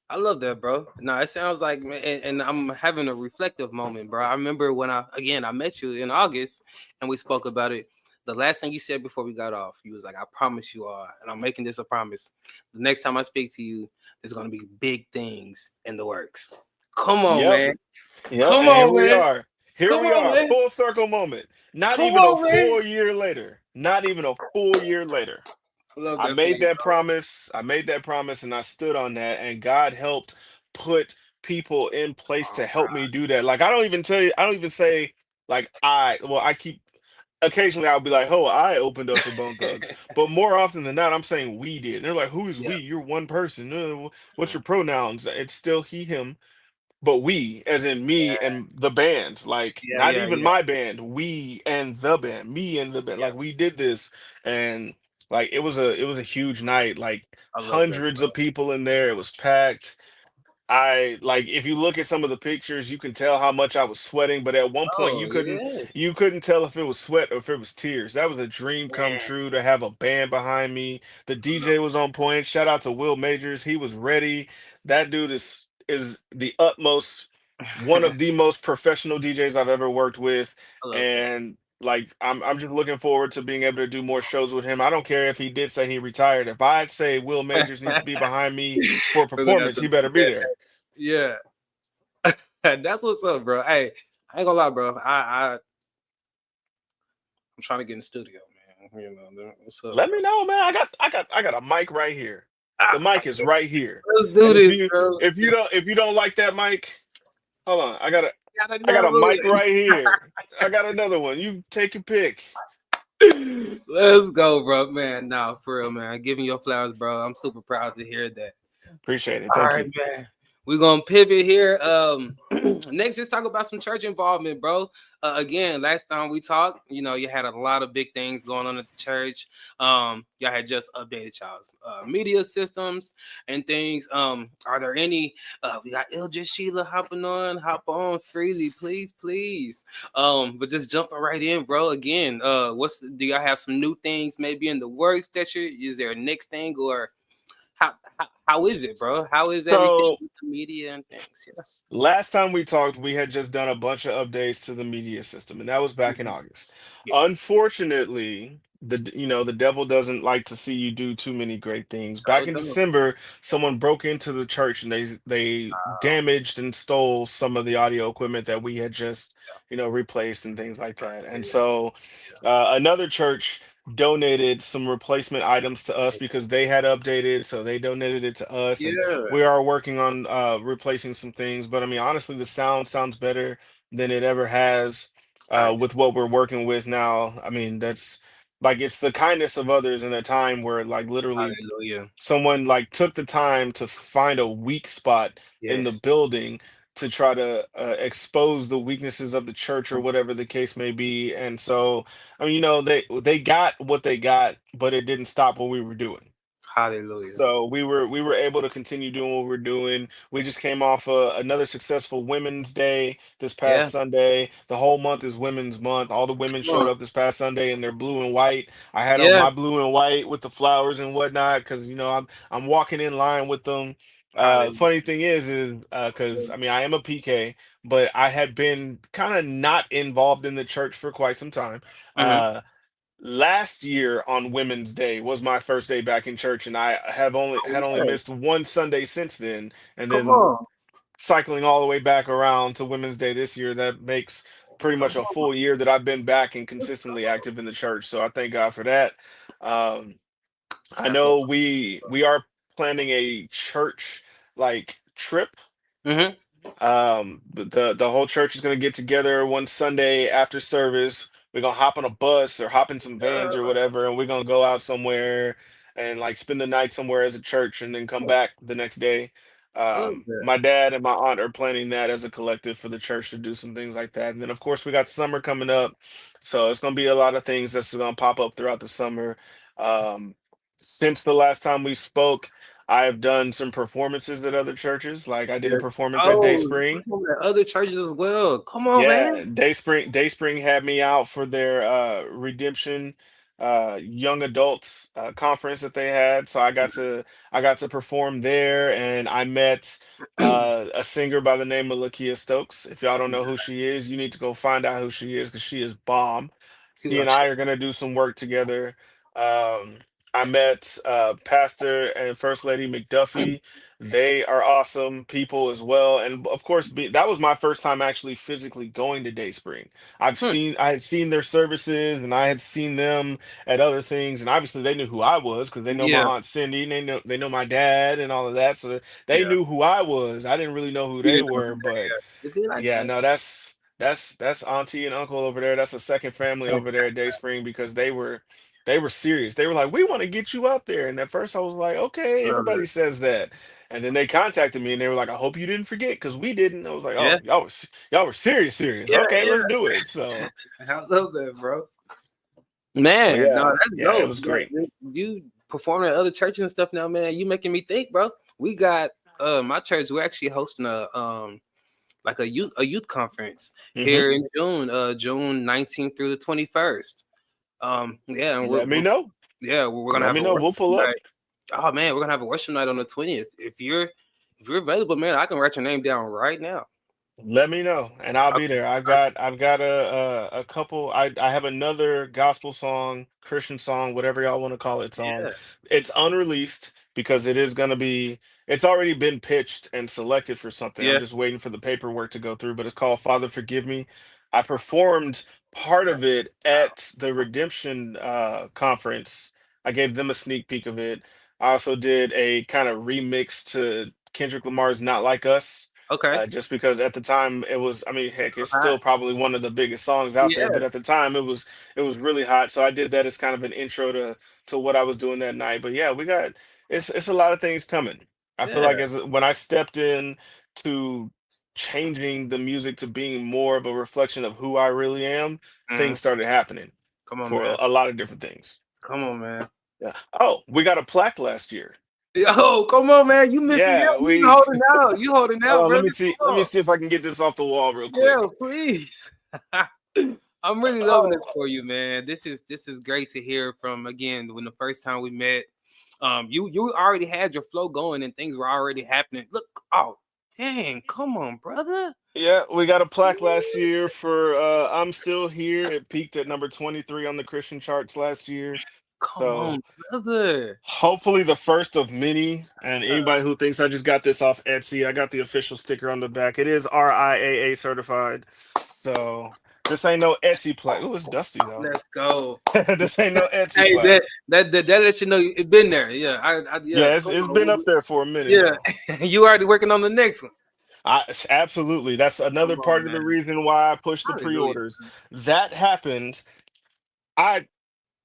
[SPEAKER 1] I love that, bro. No, it sounds like, and I'm having a reflective moment, bro. I remember when I met you in August, and we spoke about it. The last thing you said before we got off, you was like, "I promise you all, and I'm making this a promise. The next time I speak to you, there's gonna be big things in the works." Come on,
[SPEAKER 2] Yep.
[SPEAKER 1] man.
[SPEAKER 2] Yep,
[SPEAKER 1] Come
[SPEAKER 2] and here
[SPEAKER 1] on,
[SPEAKER 2] we
[SPEAKER 1] man.
[SPEAKER 2] are. Here
[SPEAKER 1] Come
[SPEAKER 2] we
[SPEAKER 1] on,
[SPEAKER 2] are,
[SPEAKER 1] man.
[SPEAKER 2] full circle moment. Not
[SPEAKER 1] Come
[SPEAKER 2] even a
[SPEAKER 1] on, man.
[SPEAKER 2] full year later. Not even a full year later.
[SPEAKER 1] I love
[SPEAKER 2] I
[SPEAKER 1] that for
[SPEAKER 2] made
[SPEAKER 1] you,
[SPEAKER 2] that
[SPEAKER 1] bro.
[SPEAKER 2] promise. I made that promise and I stood on that. And God helped put people in place
[SPEAKER 1] Oh
[SPEAKER 2] to help me
[SPEAKER 1] God.
[SPEAKER 2] do that. Like I don't even say like I keep occasionally I'll be like, oh, I opened up for Bone Thugs. But more often than not, I'm saying we did. And they're like, who is
[SPEAKER 1] Yeah.
[SPEAKER 2] we? You're one person. What's
[SPEAKER 1] Mhm.
[SPEAKER 2] your pronouns? It's still he, him, but we as in me and the band, like
[SPEAKER 1] Yeah,
[SPEAKER 2] not
[SPEAKER 1] yeah,
[SPEAKER 2] even
[SPEAKER 1] yeah,
[SPEAKER 2] my band, we and the band, me and the band,
[SPEAKER 1] yeah.
[SPEAKER 2] like we did this. And like it was a huge night, like
[SPEAKER 1] I love that,
[SPEAKER 2] hundreds
[SPEAKER 1] bro.
[SPEAKER 2] of people in there, it was packed. I like if you look at some of the pictures, you can tell how much I was sweating, but at one point
[SPEAKER 1] Oh yes,
[SPEAKER 2] you couldn't tell if it was sweat or if it was tears. That was a dream come
[SPEAKER 1] man.
[SPEAKER 2] true to have a band behind me. The
[SPEAKER 1] I love
[SPEAKER 2] DJ was on point. Shout out to Will Majors. He was ready. That dude is the utmost one
[SPEAKER 1] that.
[SPEAKER 2] of the most professional DJs I've ever worked with.
[SPEAKER 1] I love that.
[SPEAKER 2] And like I'm just looking forward to being able to do more shows with him. I don't care if he did say he retired. If I'd say Will Majors needs to be behind me for a
[SPEAKER 1] We're gonna have
[SPEAKER 2] performance,
[SPEAKER 1] to
[SPEAKER 2] he
[SPEAKER 1] make
[SPEAKER 2] better be
[SPEAKER 1] that.
[SPEAKER 2] there.
[SPEAKER 1] Yeah, that's what's up, bro. Hey, I ain't gonna lie, bro. I'm trying to get in the studio, man. What's up,
[SPEAKER 2] Let
[SPEAKER 1] bro?
[SPEAKER 2] me know, man. I got a mic right here. The
[SPEAKER 1] Ah,
[SPEAKER 2] mic is right here.
[SPEAKER 1] let's do
[SPEAKER 2] And if
[SPEAKER 1] this,
[SPEAKER 2] you
[SPEAKER 1] bro.
[SPEAKER 2] if you don't like that mic, hold on.
[SPEAKER 1] Got
[SPEAKER 2] I got a
[SPEAKER 1] another
[SPEAKER 2] mic right here. I got another one. You take your pick.
[SPEAKER 1] one. Let's go, bro, man. Nah, for real, man. Giving your flowers, bro. I'm super proud to hear that.
[SPEAKER 2] Appreciate it.
[SPEAKER 1] All
[SPEAKER 2] Thank
[SPEAKER 1] right,
[SPEAKER 2] you.
[SPEAKER 1] man. We're gonna pivot here. Next, just talk about some church involvement, bro. Again, last time we talked, you had a lot of big things going on at the church. Y'all had just updated y'all's media systems and things. Are there any? We got LJ Sheila hopping on. Hop on freely, please, please. But just jumping right in, bro. Again, do y'all have some new things maybe in the works that you? Is there a next thing or? How is it, bro? How is everything
[SPEAKER 2] So
[SPEAKER 1] with the media and things? Yeah.
[SPEAKER 2] last time we talked, we had just done a bunch of updates to the media system, and that was back in
[SPEAKER 1] Mhm.
[SPEAKER 2] August.
[SPEAKER 1] Yes.
[SPEAKER 2] Unfortunately, the devil doesn't like to see you do too many great things. Back
[SPEAKER 1] Sure
[SPEAKER 2] in
[SPEAKER 1] do.
[SPEAKER 2] December, someone broke into the church and they damaged and stole some of the audio equipment that we had just replaced and things like that. And
[SPEAKER 1] Yeah.
[SPEAKER 2] so another church donated some replacement items to us because they had updated, so they donated it to us, and
[SPEAKER 1] Yeah.
[SPEAKER 2] we are working on replacing some things. But I mean, honestly, the sound sounds better than it ever has
[SPEAKER 1] Nice.
[SPEAKER 2] with what we're working with now. I mean, that's like it's the kindness of others in a time where like literally
[SPEAKER 1] Hallelujah.
[SPEAKER 2] someone like took the time to find a weak spot in the
[SPEAKER 1] Yes.
[SPEAKER 2] building to try to expose the weaknesses of the church or
[SPEAKER 1] Mhm.
[SPEAKER 2] whatever the case may be. And so I mean, they got what they got, but it didn't stop what we were doing.
[SPEAKER 1] Hallelujah.
[SPEAKER 2] So we were able to continue doing what we're doing. We just came off another successful Women's Day this past
[SPEAKER 1] Yeah.
[SPEAKER 2] Sunday. The whole month is Women's Month. All the women
[SPEAKER 1] Come
[SPEAKER 2] showed
[SPEAKER 1] on.
[SPEAKER 2] up this past Sunday in their blue and white. I had on
[SPEAKER 1] Yeah.
[SPEAKER 2] my blue and white with the flowers and whatnot because I'm walking in line with them. Funny
[SPEAKER 1] Hallelujah.
[SPEAKER 2] thing is because I mean I am a PK, but I had been kind of not involved in the church for quite some time.
[SPEAKER 1] Hmm.
[SPEAKER 2] Uh, Last year on Women's Day was my first day back in church, and I have only
[SPEAKER 1] Yeah.
[SPEAKER 2] missed one Sunday since then, and
[SPEAKER 1] Come
[SPEAKER 2] then
[SPEAKER 1] on.
[SPEAKER 2] cycling all the way back around to Women's Day this year. That makes pretty much
[SPEAKER 1] Come
[SPEAKER 2] a
[SPEAKER 1] on.
[SPEAKER 2] full year that I've been back and consistently active in the church. So I thank God for that. Um, I
[SPEAKER 1] That's what.
[SPEAKER 2] know we are planning a church like trip.
[SPEAKER 1] Hmm.
[SPEAKER 2] The whole church is gonna get together one Sunday after service. We're gonna hop on a bus or hop in some vans or whatever, and we're gonna go out somewhere and like spend the night somewhere as a church, and then come back the next day.
[SPEAKER 1] I love that.
[SPEAKER 2] My dad and my aunt are planning that as a collective for the church to do some things like that. And then of course we got summer coming up, so it's gonna be a lot of things that's gonna pop up throughout the summer. Um, since the last time we spoke, I've done some performances at other churches. Like I did a
[SPEAKER 1] Yes.
[SPEAKER 2] performance at
[SPEAKER 1] Oh,
[SPEAKER 2] Dayspring.
[SPEAKER 1] perform at other churches as well. Come on, man.
[SPEAKER 2] Yeah, Dayspring had me out for their redemption young adults conference that they had. So I got to perform there, and I met a singer by the name of Lakia Stokes. If y'all don't know who she is, you need to go find out who she is because she is bomb.
[SPEAKER 1] She
[SPEAKER 2] She
[SPEAKER 1] gonna
[SPEAKER 2] and I are gonna do some work together. Um, I met Pastor and First Lady McDuffie. They are awesome people as well, and of course, that was my first time actually physically going to Dayspring.
[SPEAKER 1] Hmm.
[SPEAKER 2] I had seen their services, and I had seen them at other things, and obviously they knew who I was because they know my
[SPEAKER 1] Yeah.
[SPEAKER 2] aunt Cindy, and they know my dad and all of that, so they
[SPEAKER 1] Yeah.
[SPEAKER 2] knew who I was. I didn't really know who
[SPEAKER 1] You
[SPEAKER 2] they
[SPEAKER 1] didn't know
[SPEAKER 2] were,
[SPEAKER 1] that.
[SPEAKER 2] but
[SPEAKER 1] Yeah. It'd be like
[SPEAKER 2] yeah,
[SPEAKER 1] that.
[SPEAKER 2] no, that's auntie and uncle over there. That's a second family over there at Dayspring because they were serious. They were like, "We want to get you out there." And at first I was like, "Okay,
[SPEAKER 1] Love
[SPEAKER 2] everybody
[SPEAKER 1] it.
[SPEAKER 2] says that." And then they contacted me and they were like, "I hope you didn't forget because we didn't." I was like,
[SPEAKER 1] Yeah.
[SPEAKER 2] "Oh, y'all were serious, serious.
[SPEAKER 1] Yeah.
[SPEAKER 2] Okay, let's
[SPEAKER 1] Yeah.
[SPEAKER 2] do it." So,
[SPEAKER 1] I love that, bro.
[SPEAKER 2] but
[SPEAKER 1] Man, no,
[SPEAKER 2] yeah,
[SPEAKER 1] that's
[SPEAKER 2] yeah, it
[SPEAKER 1] dope.
[SPEAKER 2] was
[SPEAKER 1] Man,
[SPEAKER 2] great.
[SPEAKER 1] you performing at other churches and stuff now, man. You making me think, bro. We got my church. We're actually hosting a like a youth conference
[SPEAKER 2] Hmm.
[SPEAKER 1] here in June, June 19th through the 21st. Yeah, and
[SPEAKER 2] Let me know.
[SPEAKER 1] we're gonna
[SPEAKER 2] Let
[SPEAKER 1] have
[SPEAKER 2] me
[SPEAKER 1] a
[SPEAKER 2] know.
[SPEAKER 1] worship
[SPEAKER 2] We'll pull up.
[SPEAKER 1] night. Oh man, we're gonna have a worship night on the 20th. If you're available, man, I can write your name down right now.
[SPEAKER 2] Let me know, and I'll be
[SPEAKER 1] Okay,
[SPEAKER 2] there.
[SPEAKER 1] perfect.
[SPEAKER 2] I've got a couple. I have another gospel song, Christian song, whatever y'all want to call it, song.
[SPEAKER 1] Yeah.
[SPEAKER 2] It's unreleased because it is gonna be. It's already been pitched and selected for something. I'm
[SPEAKER 1] Yeah.
[SPEAKER 2] just waiting for the paperwork to go through. But it's called "Father Forgive Me." I performed part of it at the Redemption conference. I gave them a sneak peek of it. I also did a kind of remix to Kendrick Lamar's "Not Like Us."
[SPEAKER 1] Okay.
[SPEAKER 2] Just because at the time it was, I mean, heck, it's
[SPEAKER 1] Hot.
[SPEAKER 2] still probably one of the biggest songs out there,
[SPEAKER 1] Yeah.
[SPEAKER 2] but at the time it was really hot. So I did that as kind of an intro to what I was doing that night. But yeah, we got it's a lot of things coming. I feel like
[SPEAKER 1] Yeah.
[SPEAKER 2] as when I stepped in to changing the music to being more of a reflection of who I really am,
[SPEAKER 1] Mhm.
[SPEAKER 2] things started happening
[SPEAKER 1] Come on,
[SPEAKER 2] for
[SPEAKER 1] man.
[SPEAKER 2] a lot of different things.
[SPEAKER 1] Come on, man.
[SPEAKER 2] Yeah. Oh, we got a plaque last year.
[SPEAKER 1] Yo, come on, man. You missing
[SPEAKER 2] Yeah,
[SPEAKER 1] out. You
[SPEAKER 2] we
[SPEAKER 1] holding out. You holding
[SPEAKER 2] hold
[SPEAKER 1] out,
[SPEAKER 2] on, let
[SPEAKER 1] brother.
[SPEAKER 2] me see.
[SPEAKER 1] Come
[SPEAKER 2] Let me
[SPEAKER 1] on.
[SPEAKER 2] see if I can get this off the wall real
[SPEAKER 1] Yeah,
[SPEAKER 2] quick.
[SPEAKER 1] please. I'm really loving this
[SPEAKER 2] Oh,
[SPEAKER 1] for you, man. This is great to hear from again when the first time we met. You already had your flow going and things were already happening. Look, oh dang, come on, brother.
[SPEAKER 2] yeah, we got a plaque last year for I'm Still Here. It peaked at number 23 on the Christian charts last year.
[SPEAKER 1] Come
[SPEAKER 2] So
[SPEAKER 1] on, brother.
[SPEAKER 2] hopefully the first of many. And anybody who thinks I just got this off Etsy, I got the official sticker on the back. It is RIAA certified. So this ain't no Etsy plaque. Oh, it's dusty though.
[SPEAKER 1] Let's go.
[SPEAKER 2] This ain't no Etsy
[SPEAKER 1] Hey,
[SPEAKER 2] plaque.
[SPEAKER 1] that let you know it been there. Yeah, yeah.
[SPEAKER 2] Yeah, it's,
[SPEAKER 1] Come
[SPEAKER 2] it's been
[SPEAKER 1] on.
[SPEAKER 2] up there for a minute
[SPEAKER 1] Yeah,
[SPEAKER 2] though.
[SPEAKER 1] you already working on the next one.
[SPEAKER 2] Absolutely. That's
[SPEAKER 1] Come
[SPEAKER 2] another
[SPEAKER 1] on,
[SPEAKER 2] part of the
[SPEAKER 1] man.
[SPEAKER 2] reason why I pushed the
[SPEAKER 1] Hallelujah.
[SPEAKER 2] pre-orders. That happened. I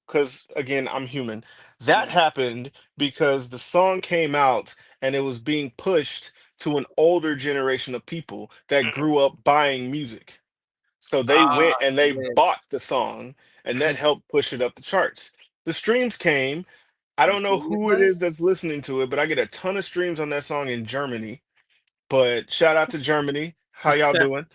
[SPEAKER 2] because again, I'm human. That
[SPEAKER 1] Mhm.
[SPEAKER 2] happened because the song came out and it was being pushed to an older generation of people that
[SPEAKER 1] Mhm.
[SPEAKER 2] grew up buying music. So they
[SPEAKER 1] Ah,
[SPEAKER 2] went and they bought
[SPEAKER 1] yes.
[SPEAKER 2] the song, and that helped push it up the charts. The streams came. I don't
[SPEAKER 1] Let's
[SPEAKER 2] know
[SPEAKER 1] get
[SPEAKER 2] who it
[SPEAKER 1] it.
[SPEAKER 2] is that's listening to it, but I get a ton of streams on that song in Germany. But shout out to Germany. How y'all doing?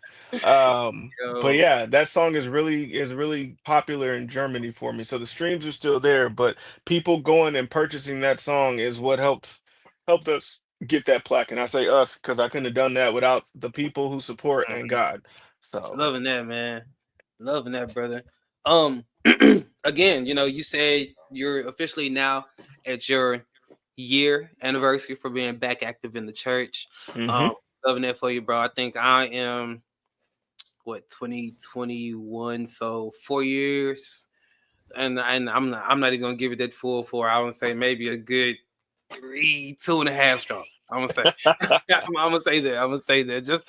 [SPEAKER 2] But
[SPEAKER 1] Yo.
[SPEAKER 2] yeah, that song is really popular in Germany for me. So the streams are still there, but people going and purchasing that song is what helped us get that plaque. And I say us because I couldn't have done that without the people who support and
[SPEAKER 1] Mhm.
[SPEAKER 2] God. So
[SPEAKER 1] Loving that, man. Loving that, brother. Um, again, you said you're officially now at your year anniversary for being back active in the church. Um,
[SPEAKER 2] hmm
[SPEAKER 1] loving that for you, bro. I think I am what 2021, so 4 years, and I'm not even gonna give it that full four. I would say maybe a good three, 2.5 strong. I'm gonna say, I'm gonna say that. I'm gonna say that just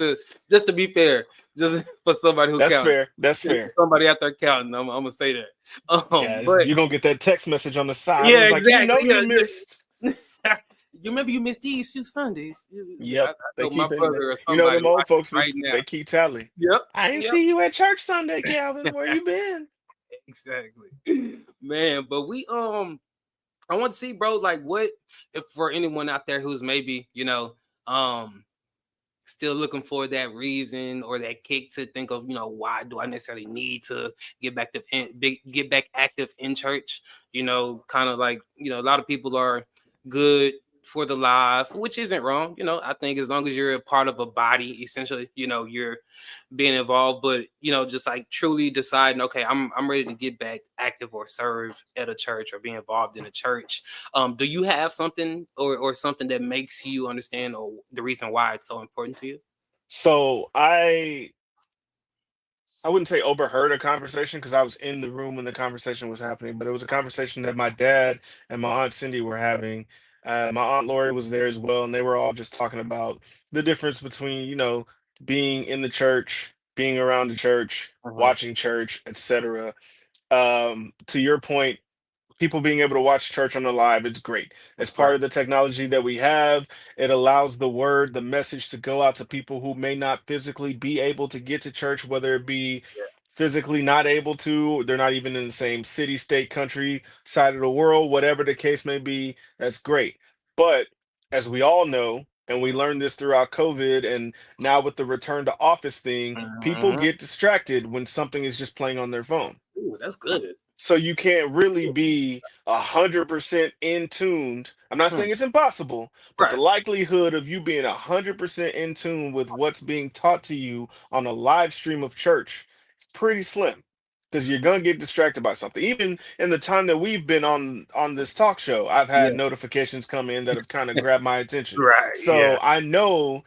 [SPEAKER 1] to be fair, just for somebody who
[SPEAKER 2] that's
[SPEAKER 1] counts,
[SPEAKER 2] fair. That's fair.
[SPEAKER 1] somebody out there counting. I'm gonna say that.
[SPEAKER 2] Yeah,
[SPEAKER 1] But
[SPEAKER 2] you're gonna get that text message on the side. It
[SPEAKER 1] yeah,
[SPEAKER 2] was like, you
[SPEAKER 1] exactly.
[SPEAKER 2] know you
[SPEAKER 1] Yeah,
[SPEAKER 2] missed.
[SPEAKER 1] you remember you missed these few Sundays. I
[SPEAKER 2] Yep. They
[SPEAKER 1] told my
[SPEAKER 2] keep it.
[SPEAKER 1] brother or
[SPEAKER 2] You know
[SPEAKER 1] somebody
[SPEAKER 2] them old
[SPEAKER 1] watching
[SPEAKER 2] folks be
[SPEAKER 1] right now.
[SPEAKER 2] they keep tally.
[SPEAKER 1] Yep,
[SPEAKER 2] I ain't
[SPEAKER 1] yep.
[SPEAKER 2] see you at church Sunday, Calvin. Where you been?
[SPEAKER 1] Exactly, man. But I want to see, bro. Like, what if for anyone out there who's maybe um still looking for that reason or that kick to think of, why do I necessarily need to get back active in church? Kind of like, a lot of people are good for the live, which isn't wrong. I think as long as you're a part of a body, essentially, you're being involved, but just like truly deciding, okay, I'm ready to get back active or serve at a church or be involved in a church. Do you have something or something that makes you understand or the reason why it's so important to you?
[SPEAKER 2] So I wouldn't say overheard a conversation because I was in the room when the conversation was happening, but it was a conversation that my dad and my aunt Cindy were having. My aunt Lori was there as well, and they were all just talking about the difference between, being in the church, being around the church,
[SPEAKER 1] Uh-huh.
[SPEAKER 2] watching church, etc. To your point, people being able to watch church on the live, it's great. It's
[SPEAKER 1] Right.
[SPEAKER 2] part of the technology that we have. It allows the word, the message to go out to people who may not physically be able to get to church, whether it be
[SPEAKER 1] Yeah.
[SPEAKER 2] physically not able to, they're not even in the same city, state, country, side of the world, whatever the case may be. That's great. But as we all know, and we learned this throughout COVID, and now with the return to office thing, people
[SPEAKER 1] Mhm.
[SPEAKER 2] get distracted when something is just playing on their phone.
[SPEAKER 1] Ooh, that's good.
[SPEAKER 2] So you can't really be 100% in tuned. I'm not
[SPEAKER 1] Hmm.
[SPEAKER 2] saying it's impossible, but the
[SPEAKER 1] Right.
[SPEAKER 2] likelihood of you being 100% in tune with what's being taught to you on a live stream of church is pretty slim because you're gonna get distracted by something. Even in the time that we've been on this talk show, I've had
[SPEAKER 1] Yeah.
[SPEAKER 2] notifications come in that have kind of grabbed my attention.
[SPEAKER 1] Right. Yeah.
[SPEAKER 2] So I know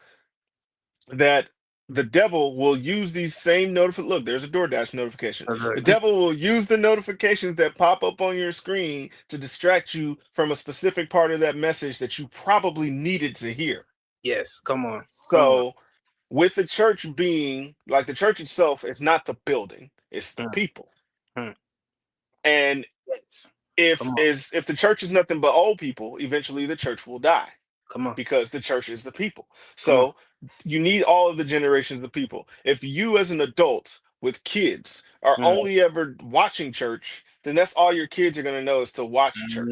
[SPEAKER 2] that the devil will use these same notifications. Look, there's a DoorDash notification. The
[SPEAKER 1] Okay.
[SPEAKER 2] devil will use the notifications that pop up on your screen to distract you from a specific part of that message that you probably needed to hear.
[SPEAKER 1] Yes. Come on. Come on.
[SPEAKER 2] So, with the church being like the church itself, it's not the building, it's the
[SPEAKER 1] Hmm.
[SPEAKER 2] people.
[SPEAKER 1] Hmm.
[SPEAKER 2] And
[SPEAKER 1] Yes. Come
[SPEAKER 2] if
[SPEAKER 1] on.
[SPEAKER 2] is if the church is nothing but old people, eventually the church will die
[SPEAKER 1] Come on.
[SPEAKER 2] because the church is the people.
[SPEAKER 1] Come on.
[SPEAKER 2] So you need all of the generations of people. If you, as an adult with kids, are
[SPEAKER 1] Mm.
[SPEAKER 2] only ever watching church, then that's all your kids are going to know is to watch church.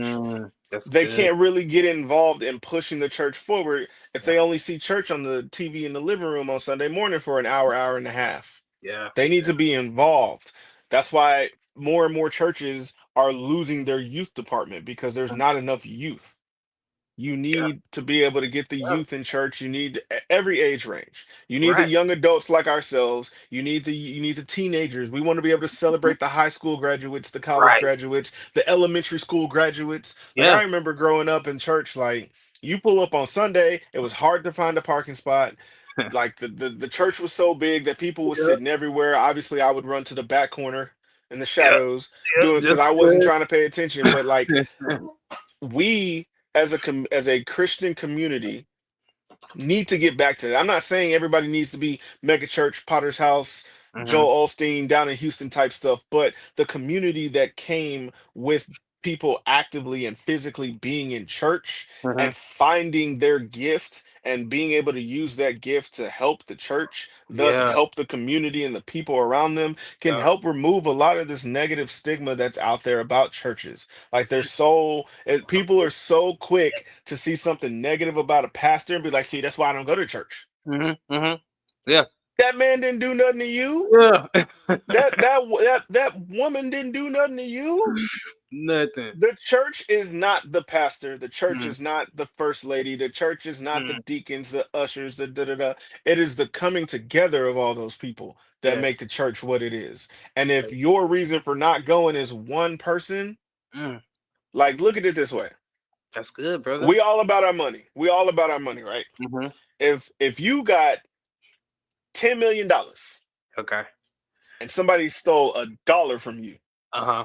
[SPEAKER 1] That's
[SPEAKER 2] They
[SPEAKER 1] good.
[SPEAKER 2] can't really get involved in pushing the church forward if
[SPEAKER 1] Yeah.
[SPEAKER 2] they only see church on the TV in the living room on Sunday morning for an hour, hour and a half.
[SPEAKER 1] Yeah.
[SPEAKER 2] They need
[SPEAKER 1] Yeah.
[SPEAKER 2] to be involved. That's why more and more churches are losing their youth department because there's not enough youth. You
[SPEAKER 1] Yeah.
[SPEAKER 2] need to be able to get the
[SPEAKER 1] Yeah.
[SPEAKER 2] youth in church. You need every age range. You need the
[SPEAKER 1] Right.
[SPEAKER 2] young adults like ourselves. You need the teenagers. We want to be able to
[SPEAKER 1] Mhm.
[SPEAKER 2] celebrate the high school graduates, the college
[SPEAKER 1] Right.
[SPEAKER 2] graduates, the elementary school graduates. Like
[SPEAKER 1] Yeah.
[SPEAKER 2] I remember growing up in church, like you pull up on Sunday, it was hard to find a parking spot. Like the church was so big that people were
[SPEAKER 1] Yeah.
[SPEAKER 2] sitting everywhere. Obviously, I would run to the back corner in the
[SPEAKER 1] Yeah.
[SPEAKER 2] shadows
[SPEAKER 1] Yeah.
[SPEAKER 2] doing because
[SPEAKER 1] Just
[SPEAKER 2] I wasn't
[SPEAKER 1] good.
[SPEAKER 2] trying to pay attention. But like we as a Christian community need to get back to that. I'm not saying everybody needs to be mega church, Potter's house,
[SPEAKER 1] Hmm.
[SPEAKER 2] Joel Osteen down in Houston type stuff, but the community that came with people actively and physically being in church
[SPEAKER 1] Uh-huh.
[SPEAKER 2] and finding their gift and being able to use that gift to help the church, thus
[SPEAKER 1] Yeah.
[SPEAKER 2] help the community and the people around them, can
[SPEAKER 1] Yeah.
[SPEAKER 2] help remove a lot of this negative stigma that's out there about churches. Like people are so quick to see something negative about a pastor and be like, see, that's why I don't go to church.
[SPEAKER 1] Mm-hmm. Mm-hmm. Yeah.
[SPEAKER 2] That man didn't do nothing to you.
[SPEAKER 1] Yeah.
[SPEAKER 2] That woman didn't do nothing to you.
[SPEAKER 1] Nothing.
[SPEAKER 2] The church is not the pastor. The church
[SPEAKER 1] Mm,
[SPEAKER 2] is not the first lady. The church is not the
[SPEAKER 1] mm,
[SPEAKER 2] deacons, the ushers, the da da da. It is the coming together of all those people that
[SPEAKER 1] yes.
[SPEAKER 2] make the church what it is. And if your reason for not going is one person,
[SPEAKER 1] Mm,
[SPEAKER 2] like look at it this way.
[SPEAKER 1] that's good, brother.
[SPEAKER 2] We all about our money. We all about our money, right?
[SPEAKER 1] Mm-hmm.
[SPEAKER 2] If you got $10 million
[SPEAKER 1] Okay.
[SPEAKER 2] and somebody stole $1 from you,
[SPEAKER 1] Uh-huh.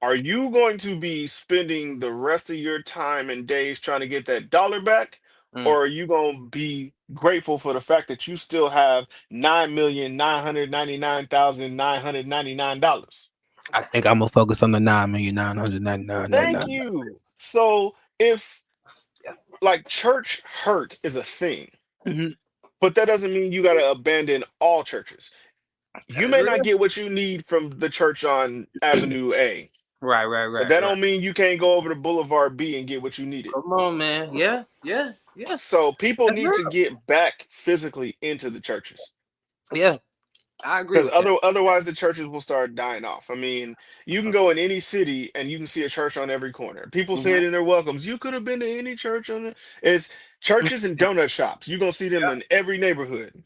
[SPEAKER 2] are you going to be spending the rest of your time and days trying to get that dollar back?
[SPEAKER 1] Mm.
[SPEAKER 2] Or are you going to be grateful for the fact that you still have $9,999,999?
[SPEAKER 1] I think I'm gonna focus on the 9,999,999.
[SPEAKER 2] Thank you. So if
[SPEAKER 1] Yeah.
[SPEAKER 2] like church hurt is a thing,
[SPEAKER 1] Mm-hmm.
[SPEAKER 2] but that doesn't mean you got to abandon all churches. You
[SPEAKER 1] That's
[SPEAKER 2] may not
[SPEAKER 1] real.
[SPEAKER 2] get what you need from the church on Avenue A,
[SPEAKER 1] Right, right,
[SPEAKER 2] but
[SPEAKER 1] right,
[SPEAKER 2] that
[SPEAKER 1] right.
[SPEAKER 2] don't mean you can't go over to Boulevard B and get what you needed.
[SPEAKER 1] Come on, man. Yeah, yeah, yeah.
[SPEAKER 2] So people
[SPEAKER 1] That's
[SPEAKER 2] need to
[SPEAKER 1] real.
[SPEAKER 2] get back physically into the churches
[SPEAKER 1] Yeah, I agree
[SPEAKER 2] because
[SPEAKER 1] with that.
[SPEAKER 2] otherwise the churches will start dying off. I mean, you can
[SPEAKER 1] So,
[SPEAKER 2] go in any city and you can see a church on every corner. People say
[SPEAKER 1] mhm.
[SPEAKER 2] it in their welcomes. You could have been to any church on it. It's churches and donut shops. You're gonna see them in every neighborhood.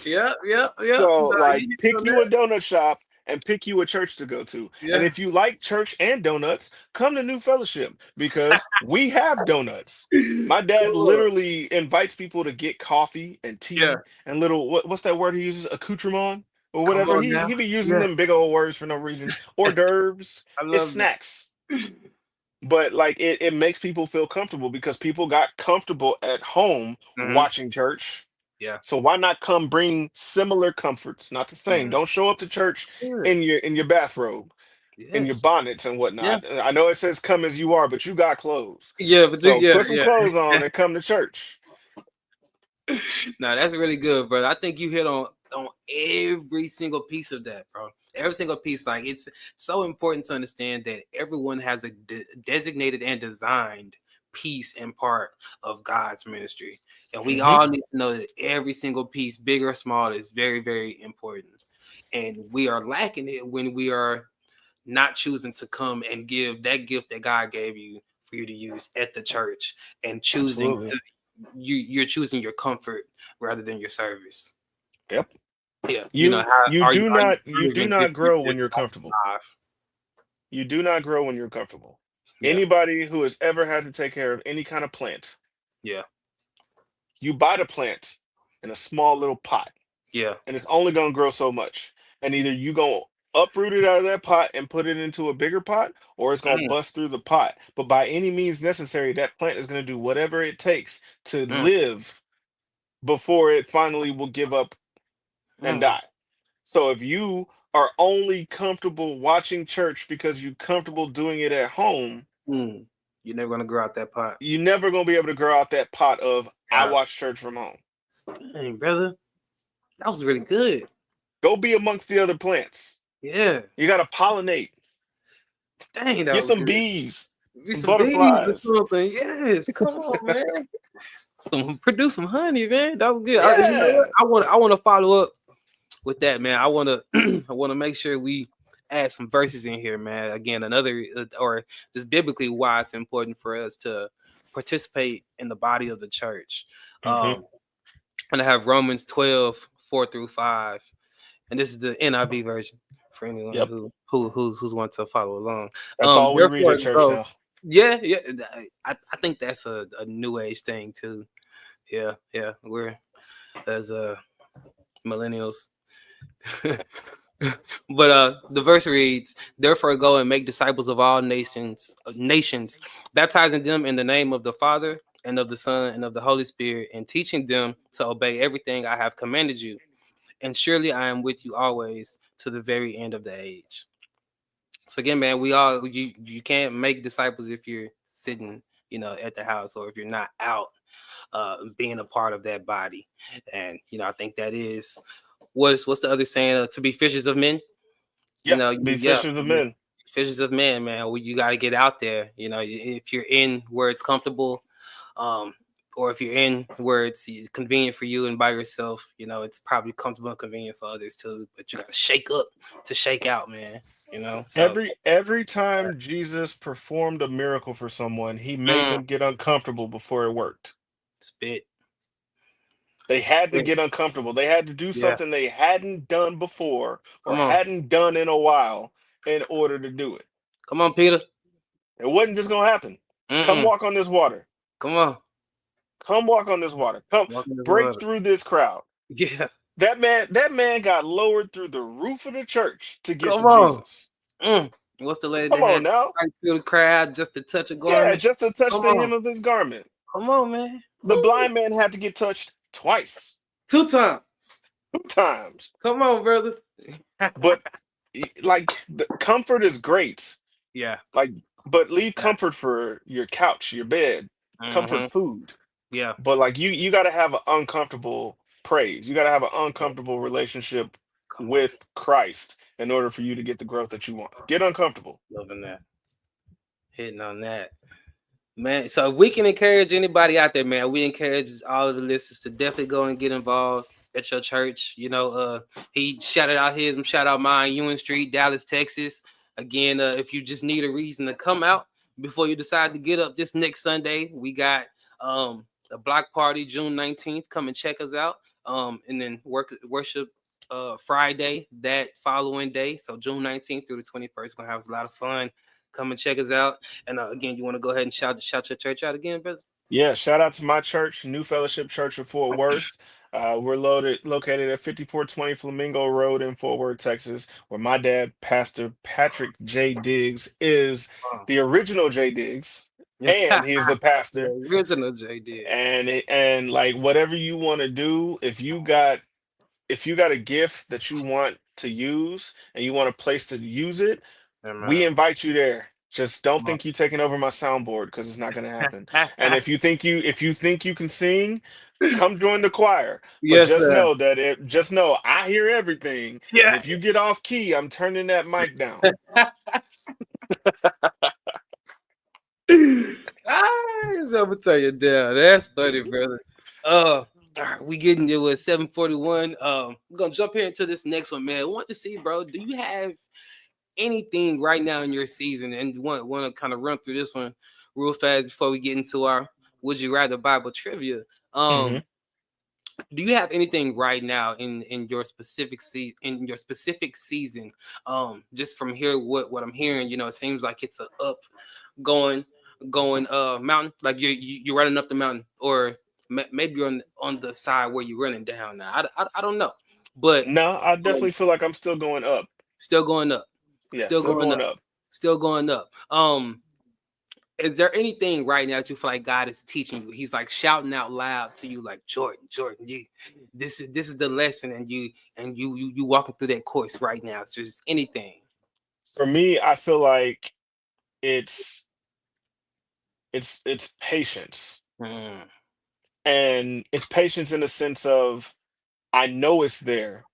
[SPEAKER 1] Yeah, yeah, yeah.
[SPEAKER 2] So,
[SPEAKER 1] Nah,
[SPEAKER 2] like,
[SPEAKER 1] you hit
[SPEAKER 2] pick
[SPEAKER 1] on
[SPEAKER 2] you a
[SPEAKER 1] that.
[SPEAKER 2] donut shop and pick you a church to go to. And
[SPEAKER 1] Yeah.
[SPEAKER 2] if you like church and donuts, come to New Fellowship because we have donuts. My dad
[SPEAKER 1] Cool.
[SPEAKER 2] literally invites people to get coffee and
[SPEAKER 1] Yeah.
[SPEAKER 2] tea and little what's that word he uses? Accoutrement or
[SPEAKER 1] Come
[SPEAKER 2] whatever.
[SPEAKER 1] on
[SPEAKER 2] He
[SPEAKER 1] now.
[SPEAKER 2] he be using
[SPEAKER 1] Yeah.
[SPEAKER 2] them big old words for no reason. Hors d'oeuvres.
[SPEAKER 1] I
[SPEAKER 2] It's
[SPEAKER 1] love that.
[SPEAKER 2] snacks. But like it makes people feel comfortable because people got comfortable at home
[SPEAKER 1] Hmm.
[SPEAKER 2] watching church,
[SPEAKER 1] Yeah.
[SPEAKER 2] so why not come bring similar comforts, not the same.
[SPEAKER 1] Mm.
[SPEAKER 2] Don't show up to church
[SPEAKER 1] Good.
[SPEAKER 2] in your bathrobe, in your
[SPEAKER 1] Yes.
[SPEAKER 2] bonnets and
[SPEAKER 1] Yeah.
[SPEAKER 2] whatnot. I know it says come as you are, but you got clothes.
[SPEAKER 1] Yeah, but
[SPEAKER 2] So
[SPEAKER 1] yeah,
[SPEAKER 2] put some
[SPEAKER 1] yeah.
[SPEAKER 2] clothes on and come to church.
[SPEAKER 1] No, that's really good, brother. I think you hit on every single piece of that, bro. Every single piece. Like it's so important to understand that everyone has a designated and designed piece and part of God's ministry, and we
[SPEAKER 2] Hmm.
[SPEAKER 1] all need to know that every single piece, big or small, is very, very important. And we are lacking it when we are not choosing to come and give that gift that God gave you for you to use at the church and choosing
[SPEAKER 2] Absolutely.
[SPEAKER 1] to you're choosing your comfort rather than your service.
[SPEAKER 2] Yep.
[SPEAKER 1] Yeah,
[SPEAKER 2] You
[SPEAKER 1] how
[SPEAKER 2] you
[SPEAKER 1] are you
[SPEAKER 2] do
[SPEAKER 1] are you
[SPEAKER 2] not you do
[SPEAKER 1] serving this
[SPEAKER 2] not grow when
[SPEAKER 1] this
[SPEAKER 2] you're comfortable.
[SPEAKER 1] life?
[SPEAKER 2] You do not grow when you're comfortable.
[SPEAKER 1] Yeah,
[SPEAKER 2] Anybody who has ever had to take care of any kind of plant,
[SPEAKER 1] yeah,
[SPEAKER 2] you buy the plant in a small little pot
[SPEAKER 1] yeah.
[SPEAKER 2] and it's only going to grow so much. And either you going to uproot it out of that pot and put it into a bigger pot, or it's going to
[SPEAKER 1] Mm,
[SPEAKER 2] bust through the pot. But by any means necessary, that plant is going to do whatever it takes to
[SPEAKER 1] mm,
[SPEAKER 2] live before it finally will give up and
[SPEAKER 1] mm,
[SPEAKER 2] die. So if you are only comfortable watching church because you're comfortable doing it at home,
[SPEAKER 1] mm. You're never gonna grow out that pot.
[SPEAKER 2] you're never going to be able to grow out that pot of I
[SPEAKER 1] Yeah,
[SPEAKER 2] watch church from home.
[SPEAKER 1] dang, brother, that was really good.
[SPEAKER 2] Go be amongst the other plants.
[SPEAKER 1] Yeah,
[SPEAKER 2] You got to pollinate.
[SPEAKER 1] dang, that
[SPEAKER 2] Get
[SPEAKER 1] was
[SPEAKER 2] some
[SPEAKER 1] good.
[SPEAKER 2] bees,
[SPEAKER 1] Be
[SPEAKER 2] some
[SPEAKER 1] some bees or
[SPEAKER 2] butterflies.
[SPEAKER 1] something. Yes, come on, man. Some produce some honey, man. That was good. You know what?
[SPEAKER 2] Yeah.
[SPEAKER 1] I want to follow up with that, man. I want to I want to make sure we add some verses in here, man. Again, another or just biblically why it's important for us to participate in the body of the church.
[SPEAKER 2] Hmm.
[SPEAKER 1] And I have Romans 12:4-5, and this is the NIV version for anyone
[SPEAKER 2] Yep.
[SPEAKER 1] who's want to follow along.
[SPEAKER 2] That's all we read
[SPEAKER 1] Therefore,
[SPEAKER 2] at church
[SPEAKER 1] though,
[SPEAKER 2] now.
[SPEAKER 1] yeah, yeah, I think that's a new age thing too. Yeah, yeah, we're as millennials. But the verse reads, "Therefore go and make disciples of all nations, baptizing them in the name of the Father and of the Son and of the Holy Spirit, and teaching them to obey everything I have commanded you. And surely I am with you always to the very end of the age." So again, man, we all you can't make disciples if you're sitting, at the house, or if you're not out being a part of that body. And I think that is what's the other saying? To be fishers of men.
[SPEAKER 2] Yep, be
[SPEAKER 1] Yeah,
[SPEAKER 2] fishers of men.
[SPEAKER 1] fishers of men, man. You got to get out there. If you're in where it's comfortable, um, or if you're in where it's convenient for you and by yourself, it's probably comfortable and convenient for others too. But you got to shake up to shake out, man. So
[SPEAKER 2] Every time Jesus performed a miracle for someone, he made
[SPEAKER 1] mm,
[SPEAKER 2] them get uncomfortable before it worked.
[SPEAKER 1] spit,
[SPEAKER 2] They had to
[SPEAKER 1] spit.
[SPEAKER 2] get uncomfortable. They had to do
[SPEAKER 1] Yeah,
[SPEAKER 2] something they hadn't done before or
[SPEAKER 1] come on,
[SPEAKER 2] hadn't done in a while in order to do it.
[SPEAKER 1] come on, Peter.
[SPEAKER 2] It wasn't just going to happen. Come
[SPEAKER 1] Mm-mm.
[SPEAKER 2] walk on this water.
[SPEAKER 1] Come on,
[SPEAKER 2] Come walk on this water. Come
[SPEAKER 1] walking the
[SPEAKER 2] break
[SPEAKER 1] water.
[SPEAKER 2] through this crowd.
[SPEAKER 1] Yeah,
[SPEAKER 2] That man got lowered through the roof of the church to get
[SPEAKER 1] come
[SPEAKER 2] to
[SPEAKER 1] on.
[SPEAKER 2] Jesus.
[SPEAKER 1] Mm. What's the lady
[SPEAKER 2] Come
[SPEAKER 1] that
[SPEAKER 2] on
[SPEAKER 1] had
[SPEAKER 2] now.
[SPEAKER 1] right through the crowd just to touch a
[SPEAKER 2] Yeah,
[SPEAKER 1] garment?
[SPEAKER 2] just to touch
[SPEAKER 1] Come
[SPEAKER 2] the
[SPEAKER 1] on,
[SPEAKER 2] hem of his garment.
[SPEAKER 1] come on, man.
[SPEAKER 2] The
[SPEAKER 1] Woo.
[SPEAKER 2] blind man had to get touched twice,
[SPEAKER 1] Two times.
[SPEAKER 2] 2 times.
[SPEAKER 1] Come on, brother.
[SPEAKER 2] But like the comfort is great.
[SPEAKER 1] Yeah,
[SPEAKER 2] Like, but leave
[SPEAKER 1] yeah.
[SPEAKER 2] comfort for your couch, your bed, comfort
[SPEAKER 1] Mm-hmm.
[SPEAKER 2] food.
[SPEAKER 1] Yeah,
[SPEAKER 2] But like you got to have an uncomfortable praise. You got to have an uncomfortable relationship
[SPEAKER 1] come on.
[SPEAKER 2] with Christ in order for you to get the growth that you want. Get uncomfortable.
[SPEAKER 1] Loving that. Hitting on that. Man, so if we can encourage anybody out there, man, we encourage all of the listeners to definitely go and get involved at your church. He shouted out his, shout out mine, Ewan Street, Dallas, Texas. Again, if you just need a reason to come out before you decide to get up this next Sunday, we got a block party June 19th. Come and check us out. And then worship Friday that following day. So June 19th through the 21st. We're gonna have a lot of fun. Come and check us out. And again, you want to go ahead and shout your church out again, brother?
[SPEAKER 2] Yeah, shout out to my church, New Fellowship Church of Fort Worth. We're located at 5420 Flamingo Road in Fort Worth, Texas, where my dad, Pastor Patrick J. Diggs, is
[SPEAKER 1] Oh.
[SPEAKER 2] the original J. Diggs, and he is the pastor.
[SPEAKER 1] The original J Diggs.
[SPEAKER 2] And like whatever you want to do, if you got a gift that you want to use and you want a place to use it,
[SPEAKER 1] Yeah,
[SPEAKER 2] we
[SPEAKER 1] man.
[SPEAKER 2] invite you there. Just don't
[SPEAKER 1] Come on.
[SPEAKER 2] think you taking over my soundboard because it's not going to happen. And if you think you can sing, come join the choir. But
[SPEAKER 1] Yes, sir.
[SPEAKER 2] just know I hear everything. And
[SPEAKER 1] Yeah.
[SPEAKER 2] if you get off key, I'm turning that mic down.
[SPEAKER 1] I'm gonna tell you down. That's funny, brother. All right, we getting it with 7:41. We're gonna jump here into this next one, man. I want to see, bro. Do you have anything right now in your season, and want to kind of run through this one real fast before we get into our would you rather Bible trivia?
[SPEAKER 2] Hmm.
[SPEAKER 1] Do you have anything right now in your specific season? Just from here, what I'm hearing, it seems like it's a up going mountain, like you're running up the mountain, or maybe you're on the side where you're running down now. I don't know, but
[SPEAKER 2] No, I
[SPEAKER 1] um,
[SPEAKER 2] definitely feel like I'm still going up.
[SPEAKER 1] still going up,
[SPEAKER 2] Yeah,
[SPEAKER 1] still
[SPEAKER 2] still
[SPEAKER 1] going
[SPEAKER 2] going
[SPEAKER 1] up,
[SPEAKER 2] up.
[SPEAKER 1] still going up. Is there anything right now that you feel like God is teaching you? He's like shouting out loud to you, like Jordan, this is the lesson, and you walking through that course right now. So just anything.
[SPEAKER 2] For me, I feel like it's it's patience.
[SPEAKER 1] Mm,
[SPEAKER 2] And it's patience in the sense of I know it's there,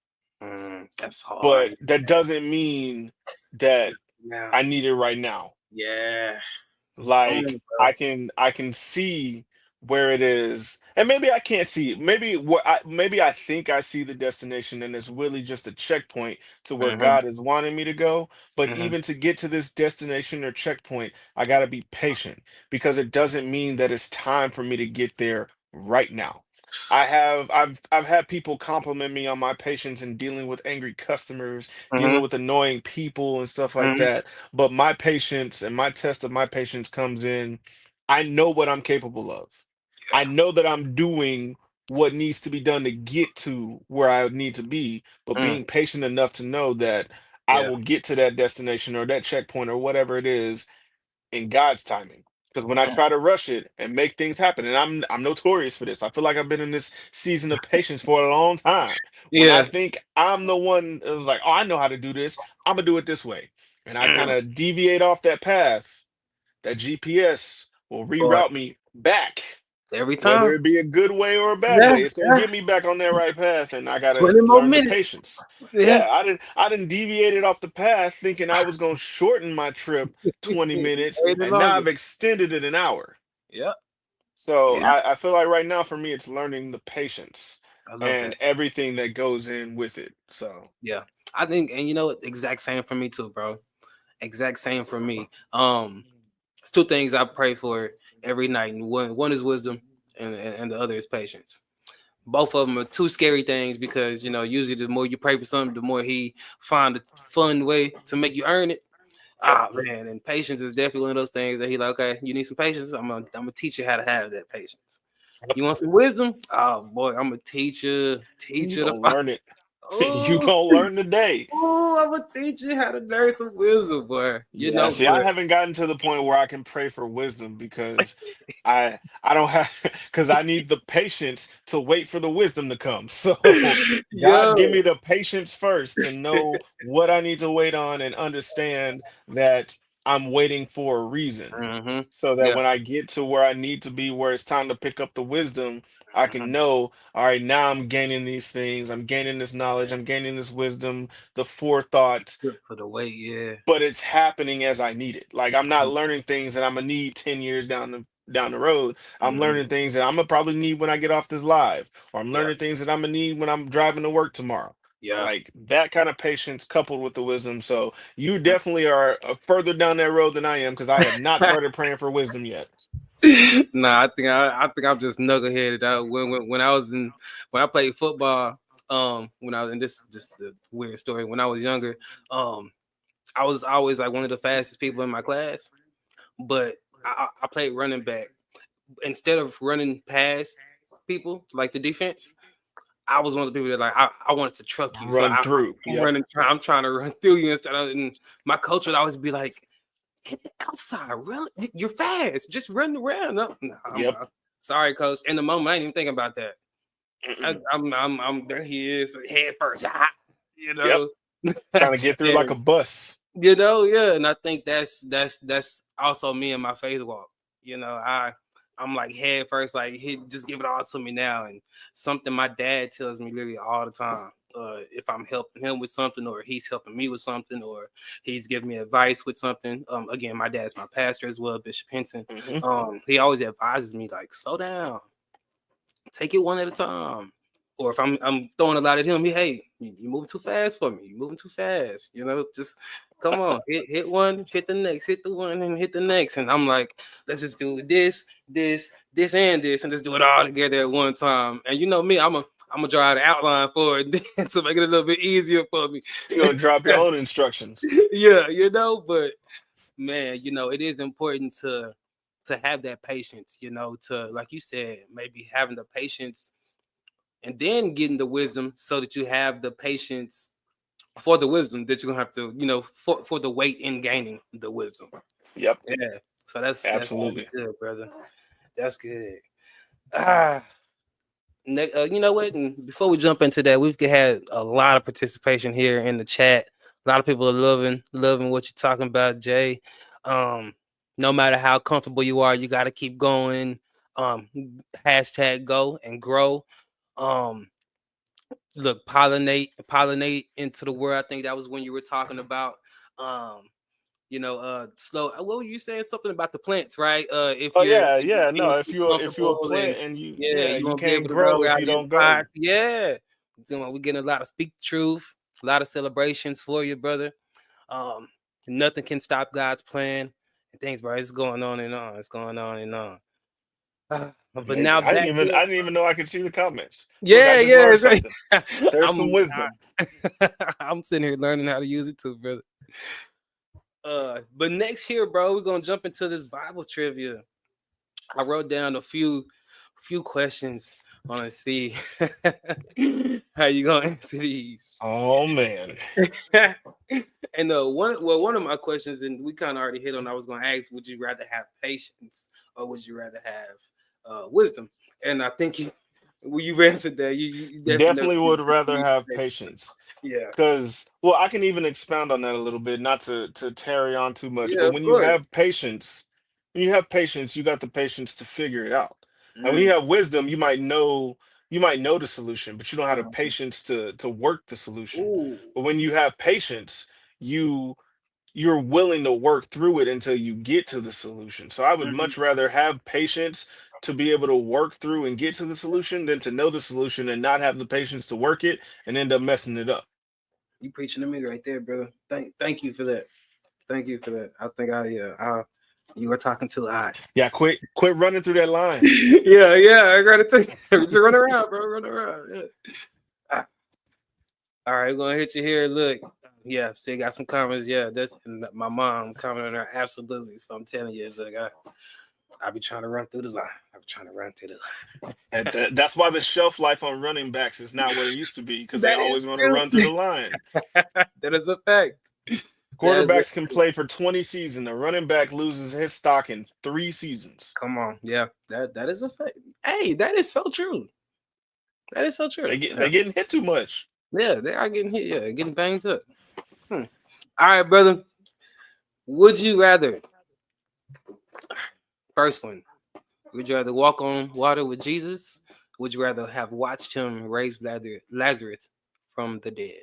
[SPEAKER 1] that's
[SPEAKER 2] but
[SPEAKER 1] hard.
[SPEAKER 2] that doesn't mean that
[SPEAKER 1] Now,
[SPEAKER 2] I need it right now.
[SPEAKER 1] yeah, come on,
[SPEAKER 2] Like
[SPEAKER 1] bro.
[SPEAKER 2] I can see where it is, and maybe I can't see it. Maybe I think I see the destination, and it's really just a checkpoint to where
[SPEAKER 1] Mm-hmm,
[SPEAKER 2] God is wanting me to go. But
[SPEAKER 1] mm-hmm.
[SPEAKER 2] even to get to this destination or checkpoint, I got to be patient because it doesn't mean that it's time for me to get there right now. I've had people compliment me on my patience in dealing with angry customers, dealing
[SPEAKER 1] Mm-hmm,
[SPEAKER 2] with annoying people and stuff like
[SPEAKER 1] mm-hmm.
[SPEAKER 2] that. But my patience and my test of my patience comes in, I know what I'm capable of. I know that I'm doing what needs to be done to get to where I need to be, but
[SPEAKER 1] Mm,
[SPEAKER 2] being patient enough to know that I
[SPEAKER 1] yeah.
[SPEAKER 2] will get to that destination or that checkpoint or whatever it is in God's timing. Because when I
[SPEAKER 1] Mm,
[SPEAKER 2] try to rush it and make things happen, and I'm notorious for this. I feel like I've been in this season of patience for a long time. When I
[SPEAKER 1] yeah.
[SPEAKER 2] think I'm the one like, oh, I know how to do this, I'm gonna do it this way. and I kind of deviate off that path, that GPS will
[SPEAKER 1] Boy,
[SPEAKER 2] reroute me back,
[SPEAKER 1] every
[SPEAKER 2] whether
[SPEAKER 1] time.
[SPEAKER 2] it be a good way or a bad
[SPEAKER 1] Yeah,
[SPEAKER 2] way. It's gonna
[SPEAKER 1] yeah.
[SPEAKER 2] get me back on that right path, and I gotta
[SPEAKER 1] 20 more
[SPEAKER 2] learn the
[SPEAKER 1] minutes.
[SPEAKER 2] patience.
[SPEAKER 1] Yeah.
[SPEAKER 2] Yeah, I didn't deviated off the path thinking I was gonna shorten my trip 20 minutes,
[SPEAKER 1] Waiting
[SPEAKER 2] and now
[SPEAKER 1] longer.
[SPEAKER 2] I've extended it an hour.
[SPEAKER 1] Yep.
[SPEAKER 2] So
[SPEAKER 1] Yeah.
[SPEAKER 2] I feel like right now for me, it's learning the patience
[SPEAKER 1] I love
[SPEAKER 2] and
[SPEAKER 1] that.
[SPEAKER 2] everything that goes in with it. So
[SPEAKER 1] Yeah. I think, and you know what? Exact same for me too, bro. Exact same for me. It's two things I pray for every night, and one is wisdom, and the other is patience. Both of them are two scary things because usually the more you pray for something, the more he find a fun way to make you earn it.
[SPEAKER 2] yep.
[SPEAKER 1] Ah man, and patience is definitely one of those things that he like. Okay, you need some patience. I'm gonna teach you how to have that patience.
[SPEAKER 2] Yep.
[SPEAKER 1] You want some wisdom? Oh boy, I'm gonna teach
[SPEAKER 2] You
[SPEAKER 1] you the.
[SPEAKER 2] gonna learn it. You
[SPEAKER 1] Oh,
[SPEAKER 2] gonna learn today.
[SPEAKER 1] oh, I'm gonna teach you how to learn some wisdom, boy.
[SPEAKER 2] Yeah, see, I
[SPEAKER 1] But
[SPEAKER 2] haven't gotten to the point where I can pray for wisdom because I don't have because I need the patience to wait for the wisdom to come. So God give
[SPEAKER 1] yo,
[SPEAKER 2] me the patience first to know what I need to wait on and understand that I'm waiting for a reason.
[SPEAKER 1] hmm,
[SPEAKER 2] So that
[SPEAKER 1] yeah,
[SPEAKER 2] when I get to where I need to be, where it's time to pick up the wisdom, I can
[SPEAKER 1] hmm,
[SPEAKER 2] know, all right, now I'm gaining these things, I'm gaining this knowledge, I'm gaining this wisdom, the forethought,
[SPEAKER 1] good for the wait, yeah.
[SPEAKER 2] but it's happening as I need it. Like I'm not learning things that I'm gonna need 10 years down the road. I'm
[SPEAKER 1] Hmm,
[SPEAKER 2] learning things that I'm gonna probably need when I get off this live, or I'm
[SPEAKER 1] yeah,
[SPEAKER 2] learning things that I'm gonna need when I'm driving to work tomorrow.
[SPEAKER 1] yeah.
[SPEAKER 2] Like that kind of patience coupled with the wisdom. So you definitely are further down that road than I am because I have not started praying for wisdom yet.
[SPEAKER 1] Nah, I think I'm just knuckleheaded. When I was in when I played football, when I was in this just a weird story. When I was younger, um, I was always like one of the fastest people in my class, but I played running back. Instead of running past people like the defense, I was one of the people that like I wanted to truck you. So
[SPEAKER 2] Run through.
[SPEAKER 1] I'm
[SPEAKER 2] Yep.
[SPEAKER 1] running, I'm trying to run through you instead of. And my coach would always be like, hit the outside, run. You're fast. Just run around. No, no,
[SPEAKER 2] Yep.
[SPEAKER 1] sorry, coach. In the moment, I ain't even thinking about that.
[SPEAKER 2] Mm-mm.
[SPEAKER 1] There he is, head first. Ah, you
[SPEAKER 2] Yep.
[SPEAKER 1] know,
[SPEAKER 2] Trying to get through like a
[SPEAKER 1] and
[SPEAKER 2] bus.
[SPEAKER 1] yeah. And I think that's also me in my faith walk. I'm like head first, like just give it all to me now. And something my dad tells me literally all the time. If I'm helping him with something, or he's helping me with something, or he's giving me advice with something. Again, my dad's my pastor as well, Bishop Henson.
[SPEAKER 2] Hmm.
[SPEAKER 1] He always advises me like, slow down, take it one at a time. Or if I'm throwing a lot at him, hey, you moving too fast for me. You moving too fast. Just come on, hit one, hit the next, hit the one, and hit the next. And I'm like, let's just do this, and this, and let's do it all together at one time. And you know me, I'm gonna draw the outline for it to make it a little bit easier for me.
[SPEAKER 2] You're gonna drop your own instructions.
[SPEAKER 1] Yeah, but man, it is important to have that patience, to like you said, maybe having the patience and then getting the wisdom so that you have the patience for the wisdom that you're gonna have to, for the weight in gaining the wisdom.
[SPEAKER 2] Yep.
[SPEAKER 1] Yeah. So that's
[SPEAKER 2] Absolutely.
[SPEAKER 1] good, brother. That's good. Ah, you know what? And before we jump into that, we've had a lot of participation here in the chat. A lot of people are loving what you're talking about, Jay. Um, no matter how comfortable you are, you got to keep going. Um, hashtag go and grow. Um, look, pollinate into the world. I think that was when you were talking about um slow. What were you saying? Something about the plants, right? If
[SPEAKER 2] Oh
[SPEAKER 1] you're
[SPEAKER 2] yeah, yeah.
[SPEAKER 1] getting
[SPEAKER 2] No,
[SPEAKER 1] too
[SPEAKER 2] if you're a
[SPEAKER 1] comfortable, and
[SPEAKER 2] plant and
[SPEAKER 1] yeah, you
[SPEAKER 2] you
[SPEAKER 1] won't be
[SPEAKER 2] can't
[SPEAKER 1] able to grow
[SPEAKER 2] grow if
[SPEAKER 1] out
[SPEAKER 2] you
[SPEAKER 1] of your
[SPEAKER 2] don't
[SPEAKER 1] pot.
[SPEAKER 2] go.
[SPEAKER 1] Yeah. We're getting a lot of speak the truth, a lot of celebrations for you, brother. um Nothing can stop God's plan and things, bro. It's going on and on. It's going on and on. But now
[SPEAKER 2] Amazing.
[SPEAKER 1] back
[SPEAKER 2] I
[SPEAKER 1] to
[SPEAKER 2] didn't even know I could see the comments. Look, I
[SPEAKER 1] yeah,
[SPEAKER 2] just learned something.
[SPEAKER 1] yeah.
[SPEAKER 2] There's
[SPEAKER 1] I'm
[SPEAKER 2] some wisdom.
[SPEAKER 1] I'm sitting here learning how to use it too, brother. But next here, bro, we're gonna jump into this Bible trivia. I wrote down a few questions. Want to see how you gonna answer these.
[SPEAKER 2] Oh man.
[SPEAKER 1] And one of my questions, and we kind of already hit on. I was gonna ask, would you rather have patience or would you rather have wisdom? And I think Well, you've answered that. You definitely
[SPEAKER 2] Definitely would rather
[SPEAKER 1] know.
[SPEAKER 2] have patience.
[SPEAKER 1] Yeah.
[SPEAKER 2] Because, well, I can even expound on that a little bit, not to tarry on too much,
[SPEAKER 1] Yeah,
[SPEAKER 2] but
[SPEAKER 1] of course.
[SPEAKER 2] when you have patience, you got the patience to figure it out. And when you
[SPEAKER 1] Mm.
[SPEAKER 2] have wisdom, you might know the solution, but you don't have the patience to work the solution.
[SPEAKER 1] Ooh.
[SPEAKER 2] But when you have patience, you you're willing to work through it until you get to the solution. So I would
[SPEAKER 1] Mhm.
[SPEAKER 2] much rather have patience to be able to work through and get to the solution than to know the solution and not have the patience to work it and end up messing it up.
[SPEAKER 1] You preaching to me right there, brother. Thank you for that. Thank you for that. I think you were talking too high.
[SPEAKER 2] Yeah, quit running through that line.
[SPEAKER 1] Yeah, yeah. I gotta take just run around, bro. Run around. Yeah. Ah, all right, gonna hit you here. Look, yeah. See, got some comments. Yeah, that's and my mom commenting on her. Absolutely. So I'm telling you, look, I be trying to run through the line. I be trying to run through the line.
[SPEAKER 2] That's why the shelf life on running backs is not what it used to be because they
[SPEAKER 1] That is
[SPEAKER 2] always want to run through
[SPEAKER 1] true.
[SPEAKER 2] the line.
[SPEAKER 1] That is a fact. That is a
[SPEAKER 2] Quarterbacks can play for 20 seasons. A running back loses his stock in 3 seasons.
[SPEAKER 1] come on. Yeah, that is a fact. Hey, that is so true. That is so true. Yeah,
[SPEAKER 2] They getting hit too much.
[SPEAKER 1] yeah, they are getting hit. Yeah, getting banged up. Hmm. All right, brother. Would you rather? First one. Would you rather walk on water with Jesus? Would you rather have watched him raise Lazarus from the dead?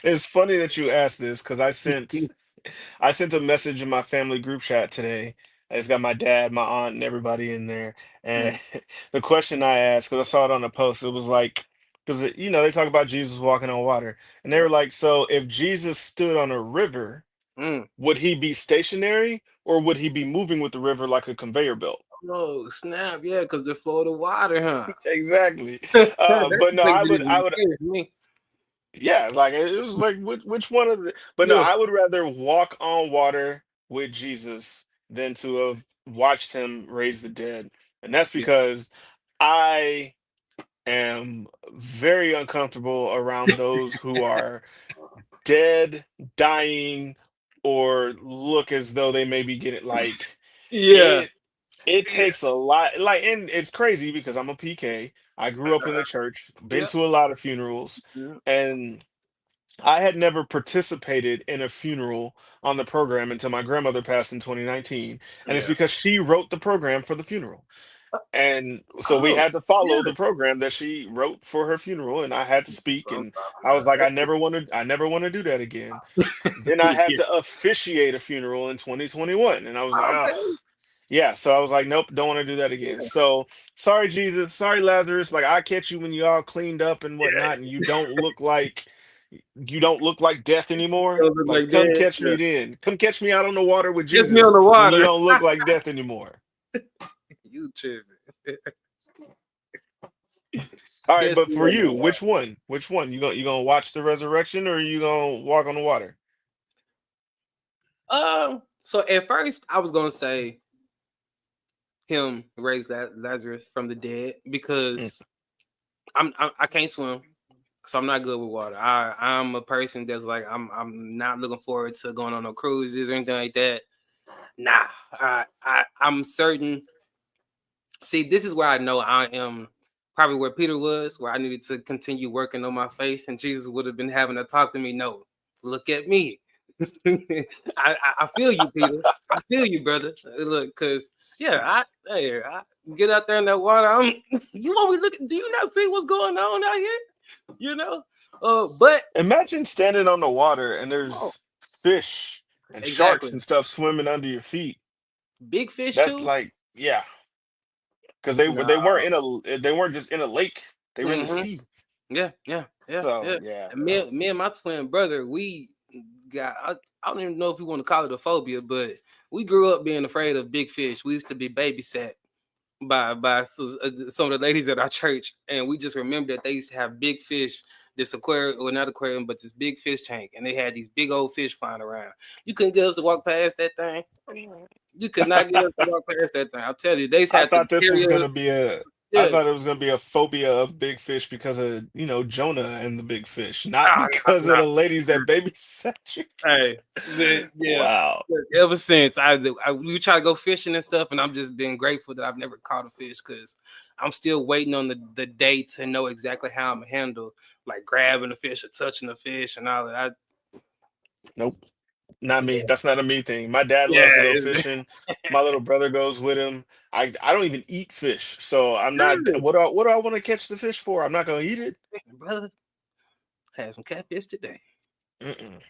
[SPEAKER 2] It's funny that you asked this because I sent a message in my family group chat today. It's got my dad, my aunt, and everybody in there. And
[SPEAKER 1] Mm,
[SPEAKER 2] the question I asked, because I saw it on a post, it was like, because they talk about Jesus walking on water, and they
[SPEAKER 1] yeah.
[SPEAKER 2] were like, so if Jesus stood on a river,
[SPEAKER 1] Mm.
[SPEAKER 2] would he be stationary or would he be moving with the river like a conveyor belt?
[SPEAKER 1] Oh snap! Yeah, because they're full of water, huh?
[SPEAKER 2] Exactly.
[SPEAKER 1] That
[SPEAKER 2] But no,
[SPEAKER 1] makes it
[SPEAKER 2] I
[SPEAKER 1] even
[SPEAKER 2] would
[SPEAKER 1] scary for me.
[SPEAKER 2] Yeah, like it was like which one of the but no,
[SPEAKER 1] Yeah,
[SPEAKER 2] I would rather walk on water with Jesus than to have watched him raise the dead. And that's
[SPEAKER 1] yeah,
[SPEAKER 2] because I am very uncomfortable around those who are dead, dying, or look as though they may be getting like
[SPEAKER 1] yeah,
[SPEAKER 2] it it takes a lot like and it's crazy because I'm a PK. I grew up in the church, been
[SPEAKER 1] yeah,
[SPEAKER 2] to a lot of funerals,
[SPEAKER 1] yeah,
[SPEAKER 2] and I had never participated in a funeral on the program until my grandmother passed in 2019. And it's
[SPEAKER 1] yeah.
[SPEAKER 2] because she wrote the program for the funeral. And so we
[SPEAKER 1] Oh,
[SPEAKER 2] had to follow
[SPEAKER 1] yeah.
[SPEAKER 2] the program that she wrote for her funeral and I had to speak
[SPEAKER 1] Oh,
[SPEAKER 2] and I was like I never want to do that again. Then I had
[SPEAKER 1] yeah.
[SPEAKER 2] to officiate a funeral in 2021 and I was like, oh,
[SPEAKER 1] Okay.
[SPEAKER 2] yeah, so I was like, nope, don't want to do that again.
[SPEAKER 1] Yeah.
[SPEAKER 2] So sorry, Jesus, sorry, Lazarus. Like I catch you when you all cleaned up and
[SPEAKER 1] Yeah.
[SPEAKER 2] whatnot, and you don't look like death anymore.
[SPEAKER 1] Those look
[SPEAKER 2] Like
[SPEAKER 1] like
[SPEAKER 2] come
[SPEAKER 1] that.
[SPEAKER 2] catch
[SPEAKER 1] Yeah.
[SPEAKER 2] me then. Come catch me out on the water with
[SPEAKER 1] Gets me on
[SPEAKER 2] Jesus
[SPEAKER 1] the
[SPEAKER 2] when you
[SPEAKER 1] water.
[SPEAKER 2] don't look like death anymore.
[SPEAKER 1] You tripping.
[SPEAKER 2] All right,
[SPEAKER 1] Catch
[SPEAKER 2] but
[SPEAKER 1] me
[SPEAKER 2] for
[SPEAKER 1] on the
[SPEAKER 2] you,
[SPEAKER 1] water.
[SPEAKER 2] which one? Which one? You gonna watch the resurrection or you gonna walk on the water?
[SPEAKER 1] So at first I was gonna say him raise that Lazarus from the dead
[SPEAKER 2] Mm.
[SPEAKER 1] because I can't swim, so I'm not good with water. I'm a person that's like I'm not looking forward to going on no cruises or anything like that. Nah, I'm certain. See, this is where I know I am probably where Peter was, where I needed to continue working on my faith, and Jesus would have been having to talk to me. No, look at me. I feel you, Peter. I feel you, brother. Look, cause yeah, I get out there in that water. You always look. Do you not see what's going on out here? You know. But
[SPEAKER 2] Imagine standing on the water and
[SPEAKER 1] oh,
[SPEAKER 2] there's fish and sharks
[SPEAKER 1] exactly.
[SPEAKER 2] and stuff swimming under your feet.
[SPEAKER 1] Big fish
[SPEAKER 2] That's
[SPEAKER 1] too.
[SPEAKER 2] like, yeah, because
[SPEAKER 1] Nah.
[SPEAKER 2] they weren't just in a lake, they were in the
[SPEAKER 1] Hmm.
[SPEAKER 2] sea.
[SPEAKER 1] Yeah, yeah, yeah,
[SPEAKER 2] So
[SPEAKER 1] yeah.
[SPEAKER 2] yeah,
[SPEAKER 1] And
[SPEAKER 2] no.
[SPEAKER 1] me and my twin brother, we got. I don't even know if you want to call it a phobia, but we grew up being afraid of big fish. We used to be babysat by some of the ladies at our church, and we just remember that they used to have big fish. This aquarium, or not aquarium, but this big fish tank, and they had these big old fish flying around. You couldn't get us to walk past that thing. You could not get us to walk past that thing. I'll tell you, they just
[SPEAKER 2] I
[SPEAKER 1] had to
[SPEAKER 2] thought this
[SPEAKER 1] carry
[SPEAKER 2] was
[SPEAKER 1] us.
[SPEAKER 2] gonna be a I
[SPEAKER 1] Yeah,
[SPEAKER 2] thought it was gonna be a phobia of big fish because of Jonah and the big fish, not
[SPEAKER 1] nah,
[SPEAKER 2] because of
[SPEAKER 1] nah,
[SPEAKER 2] the ladies that babysat you.
[SPEAKER 1] hey, yeah.
[SPEAKER 2] Wow.
[SPEAKER 1] Look, ever since we try to go fishing and stuff, and I'm just being grateful that I've never caught a fish because I'm still waiting on the day to know exactly how I'm gonna handle like grabbing the fish or touching the fish and all that.
[SPEAKER 2] Nope, not
[SPEAKER 1] Yeah,
[SPEAKER 2] me. That's not a me thing. My dad loves to go
[SPEAKER 1] yeah.
[SPEAKER 2] fishing. My little brother goes with him. I don't even eat fish, so I'm not.
[SPEAKER 1] Really?
[SPEAKER 2] What do I want to catch the fish for? I'm not gonna eat it.
[SPEAKER 1] Brother, had some catfish today.
[SPEAKER 2] Mm-mm.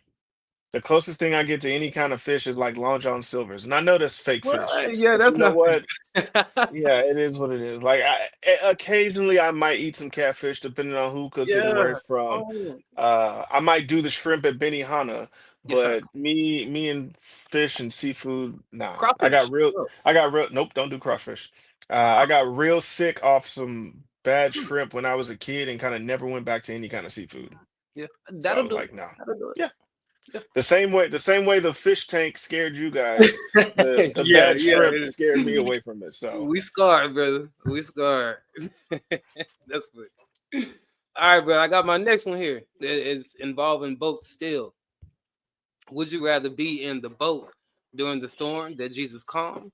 [SPEAKER 2] The closest thing I get to any kind of fish is like Long John Silver's, and I know that's fake
[SPEAKER 1] Well,
[SPEAKER 2] fish,
[SPEAKER 1] yeah,
[SPEAKER 2] but you
[SPEAKER 1] that's
[SPEAKER 2] know
[SPEAKER 1] not
[SPEAKER 2] what?
[SPEAKER 1] fish.
[SPEAKER 2] Yeah, it is what it is. Like occasionally I might eat some catfish depending on who cooked it and where
[SPEAKER 1] Yeah.
[SPEAKER 2] it's from.
[SPEAKER 1] Oh,
[SPEAKER 2] I might do the shrimp at Benihana,
[SPEAKER 1] yes, sir.
[SPEAKER 2] but me and fish and seafood, nah.
[SPEAKER 1] Crawfish. Oh,
[SPEAKER 2] I got real nope, don't do crawfish. I got real sick off some bad
[SPEAKER 1] hmm,
[SPEAKER 2] shrimp when I was a kid and kind of never went back to any kind of seafood.
[SPEAKER 1] yeah,
[SPEAKER 2] So I
[SPEAKER 1] that'll
[SPEAKER 2] was
[SPEAKER 1] do it.
[SPEAKER 2] like, no.
[SPEAKER 1] That'll do
[SPEAKER 2] Yeah.
[SPEAKER 1] it.
[SPEAKER 2] The same way the fish tank scared you guys,
[SPEAKER 1] Yeah,
[SPEAKER 2] the
[SPEAKER 1] yeah,
[SPEAKER 2] bad
[SPEAKER 1] yeah.
[SPEAKER 2] shrimp scared me away from it. So
[SPEAKER 1] We scarred, brother. We scarred. That's what. All right, bro. I got my next one here. It's involving boats still. Would you rather be in the boat during the storm that Jesus calmed,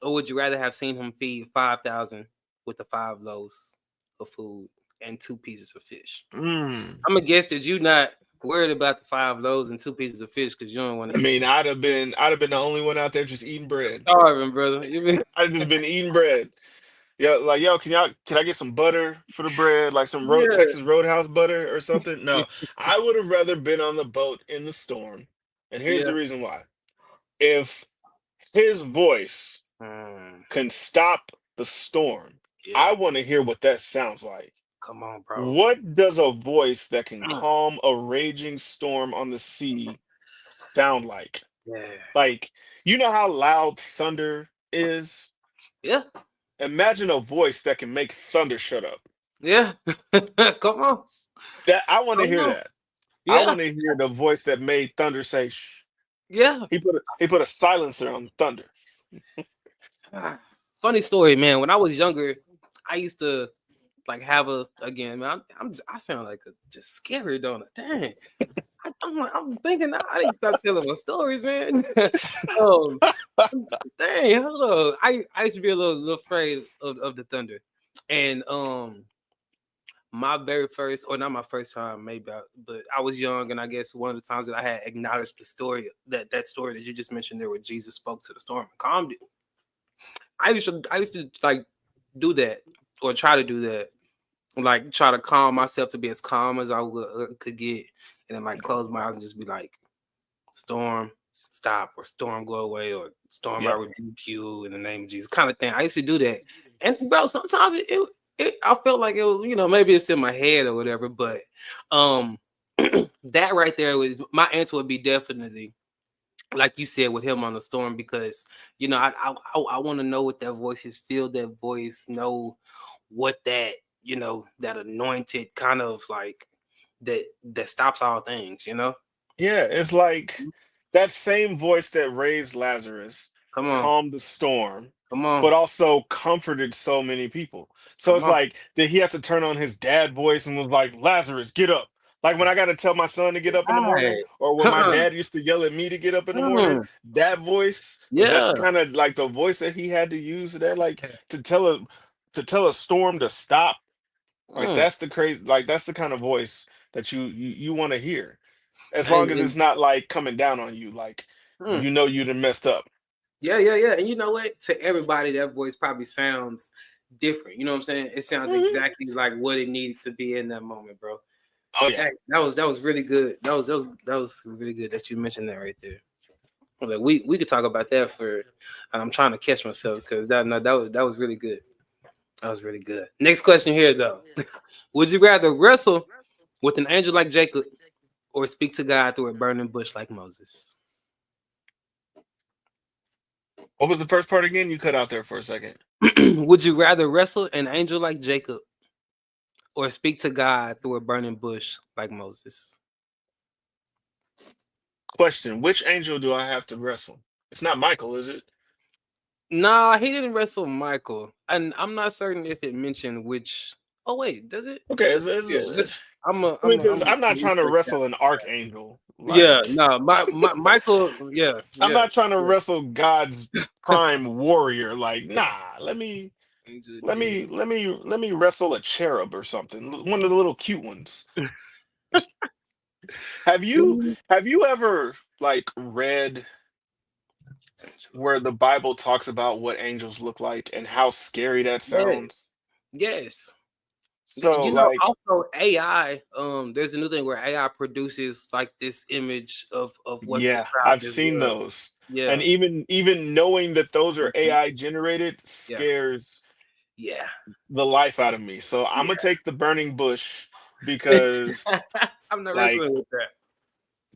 [SPEAKER 1] or would you rather have seen him feed 5,000 with the 5 loaves of food and 2 pieces of fish?
[SPEAKER 2] mm.
[SPEAKER 1] I'm gonna guess that you not worried about the 5 loaves and 2 pieces of fish because you don't want
[SPEAKER 2] I
[SPEAKER 1] to eat.
[SPEAKER 2] mean, I'd have been the only one out there just eating bread.
[SPEAKER 1] Starving, brother. You mean?
[SPEAKER 2] I'd just been eating bread. Yo, like yo, can I get some butter for the bread, like some
[SPEAKER 1] Yeah.
[SPEAKER 2] Texas Roadhouse butter or something? No, I would have rather been on the boat in the storm, and here's
[SPEAKER 1] Yeah.
[SPEAKER 2] the reason why. If his voice
[SPEAKER 1] Mm,
[SPEAKER 2] can stop the storm,
[SPEAKER 1] yeah.
[SPEAKER 2] I want to hear what that sounds like.
[SPEAKER 1] Come on, bro.
[SPEAKER 2] What does a voice that can
[SPEAKER 1] Mm,
[SPEAKER 2] calm a raging storm on the sea sound like?
[SPEAKER 1] yeah.
[SPEAKER 2] Like, you know how loud thunder is?
[SPEAKER 1] Yeah.
[SPEAKER 2] Imagine a voice that can make thunder shut up.
[SPEAKER 1] Yeah. Come on.
[SPEAKER 2] That I want to
[SPEAKER 1] Come
[SPEAKER 2] hear
[SPEAKER 1] on.
[SPEAKER 2] that. I
[SPEAKER 1] Yeah.
[SPEAKER 2] want to hear the voice that made thunder say shh.
[SPEAKER 1] Yeah.
[SPEAKER 2] He put a silencer on thunder.
[SPEAKER 1] Ah, funny story, man. When I was younger, I used to like have a again, man. I sound like a just scary, don't I? Dang. I'm thinking I need to stop telling my stories, man. um, dang, hello. I used to be a little afraid of the thunder, and my very first, or not my first time, maybe, but I was young, and I guess one of the times that I had acknowledged the story that story that you just mentioned there, where Jesus spoke to the storm and calmed it. I used to like do that or try to do that, like try to calm myself to be as calm as could get, and then like close my eyes and just be like, "Storm, stop," or "Storm, go away," or "Storm, I
[SPEAKER 2] Yep.
[SPEAKER 1] rebuke you in the name of Jesus," kind of thing. I used to do that, and bro, sometimes I felt like it was, maybe it's in my head or whatever, but um, that right there was my answer would be definitely like you said with him on the storm, because I want to know what that voice is, feel that voice, know what that anointed kind of like that stops all things.
[SPEAKER 2] Yeah, it's like that same voice that raised Lazarus
[SPEAKER 1] Come on,
[SPEAKER 2] calmed the storm,
[SPEAKER 1] come on,
[SPEAKER 2] but also comforted so many people. So
[SPEAKER 1] come
[SPEAKER 2] it's
[SPEAKER 1] on.
[SPEAKER 2] like, did he have to turn on his dad voice and was like, Lazarus, get up? Like when I got to tell my son to get up in the morning,
[SPEAKER 1] Right.
[SPEAKER 2] or when my dad used to yell at me to get up in the morning, that voice was that
[SPEAKER 1] Yeah.
[SPEAKER 2] kind of like the voice that he had to use that, like to tell a storm to stop. Like
[SPEAKER 1] Mm,
[SPEAKER 2] that's the kind of voice that you want to hear, as long as
[SPEAKER 1] and
[SPEAKER 2] it's not like coming down on you, like
[SPEAKER 1] mm,
[SPEAKER 2] you done messed up.
[SPEAKER 1] yeah, yeah, yeah. And you know what? To everybody, that voice probably sounds different. You know what I'm saying? It sounds
[SPEAKER 2] Mhm.
[SPEAKER 1] exactly like what it needed to be in that moment, bro.
[SPEAKER 2] Oh yeah.
[SPEAKER 1] That was really good. That was really good that you mentioned that right there. Like we could talk about that for. I'm trying to catch myself because that no, that was really good. That was really good. Next question here though. Would you rather wrestle with an angel like Jacob or speak to God through a burning bush like Moses?
[SPEAKER 2] What was the first part again? You cut out there for a second.
[SPEAKER 1] Would you rather wrestle an angel like Jacob or speak to God through a burning bush like Moses?
[SPEAKER 2] Question: which angel do I have to wrestle? It's not Michael, is it?
[SPEAKER 1] Nah, he didn't wrestle Michael, and I'm not certain if it mentioned which. Oh wait, does it?
[SPEAKER 2] Okay,
[SPEAKER 1] Yeah, I'm a,
[SPEAKER 2] I mean,
[SPEAKER 1] I'm a, I'm
[SPEAKER 2] because
[SPEAKER 1] a
[SPEAKER 2] I'm not trying to
[SPEAKER 1] research that.
[SPEAKER 2] wrestle an archangel.
[SPEAKER 1] Yeah,
[SPEAKER 2] Like
[SPEAKER 1] no, my Michael. Yeah,
[SPEAKER 2] I'm
[SPEAKER 1] yeah,
[SPEAKER 2] not trying to
[SPEAKER 1] yeah.
[SPEAKER 2] wrestle God's prime warrior. Like, nah, let me.
[SPEAKER 1] Angel
[SPEAKER 2] Let
[SPEAKER 1] dead.
[SPEAKER 2] me let me wrestle a cherub or something. One of the little cute ones. Have you
[SPEAKER 1] Ooh,
[SPEAKER 2] have you ever like read
[SPEAKER 1] Angel.
[SPEAKER 2] where the Bible talks about what angels look like and how scary that
[SPEAKER 1] Yes,
[SPEAKER 2] sounds?
[SPEAKER 1] yes.
[SPEAKER 2] So
[SPEAKER 1] You know,
[SPEAKER 2] like
[SPEAKER 1] also AI. There's a new thing where AI produces like this image of what's
[SPEAKER 2] yeah,
[SPEAKER 1] described
[SPEAKER 2] I've
[SPEAKER 1] as
[SPEAKER 2] seen
[SPEAKER 1] love.
[SPEAKER 2] those. And
[SPEAKER 1] Yeah,
[SPEAKER 2] even knowing that those are
[SPEAKER 1] mhm,
[SPEAKER 2] AI generated
[SPEAKER 1] yeah,
[SPEAKER 2] scares
[SPEAKER 1] yeah,
[SPEAKER 2] the life out of me. So I'm
[SPEAKER 1] yeah.
[SPEAKER 2] gonna take the burning bush because
[SPEAKER 1] I'm not
[SPEAKER 2] like
[SPEAKER 1] wrestling with that.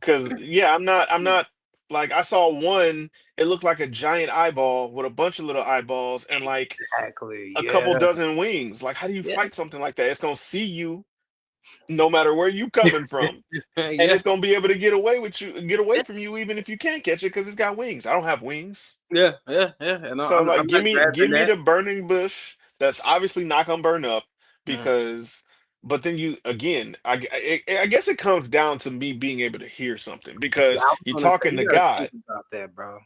[SPEAKER 2] because yeah, I'm not like I saw one, it looked like a giant eyeball with a bunch of little eyeballs and like
[SPEAKER 1] Exactly.
[SPEAKER 2] a couple
[SPEAKER 1] Yeah.
[SPEAKER 2] dozen wings. Like how do you
[SPEAKER 1] Yeah.
[SPEAKER 2] fight something like that? It's gonna see you no matter where you coming from. And
[SPEAKER 1] Yeah.
[SPEAKER 2] it's gonna be able to get away from you even if you can't catch it because it's got wings. I don't have wings.
[SPEAKER 1] Yeah. Yeah. Yeah. And
[SPEAKER 2] So
[SPEAKER 1] I'm
[SPEAKER 2] like
[SPEAKER 1] not
[SPEAKER 2] give
[SPEAKER 1] grabbing
[SPEAKER 2] me
[SPEAKER 1] that.
[SPEAKER 2] the burning bush that's obviously not gonna burn up
[SPEAKER 1] Mm.
[SPEAKER 2] because but then you again I guess it comes down to me being able to hear something
[SPEAKER 1] Yeah,
[SPEAKER 2] because
[SPEAKER 1] I was
[SPEAKER 2] you're
[SPEAKER 1] gonna say
[SPEAKER 2] talking
[SPEAKER 1] you
[SPEAKER 2] to
[SPEAKER 1] gotta think
[SPEAKER 2] God.
[SPEAKER 1] about that, bro.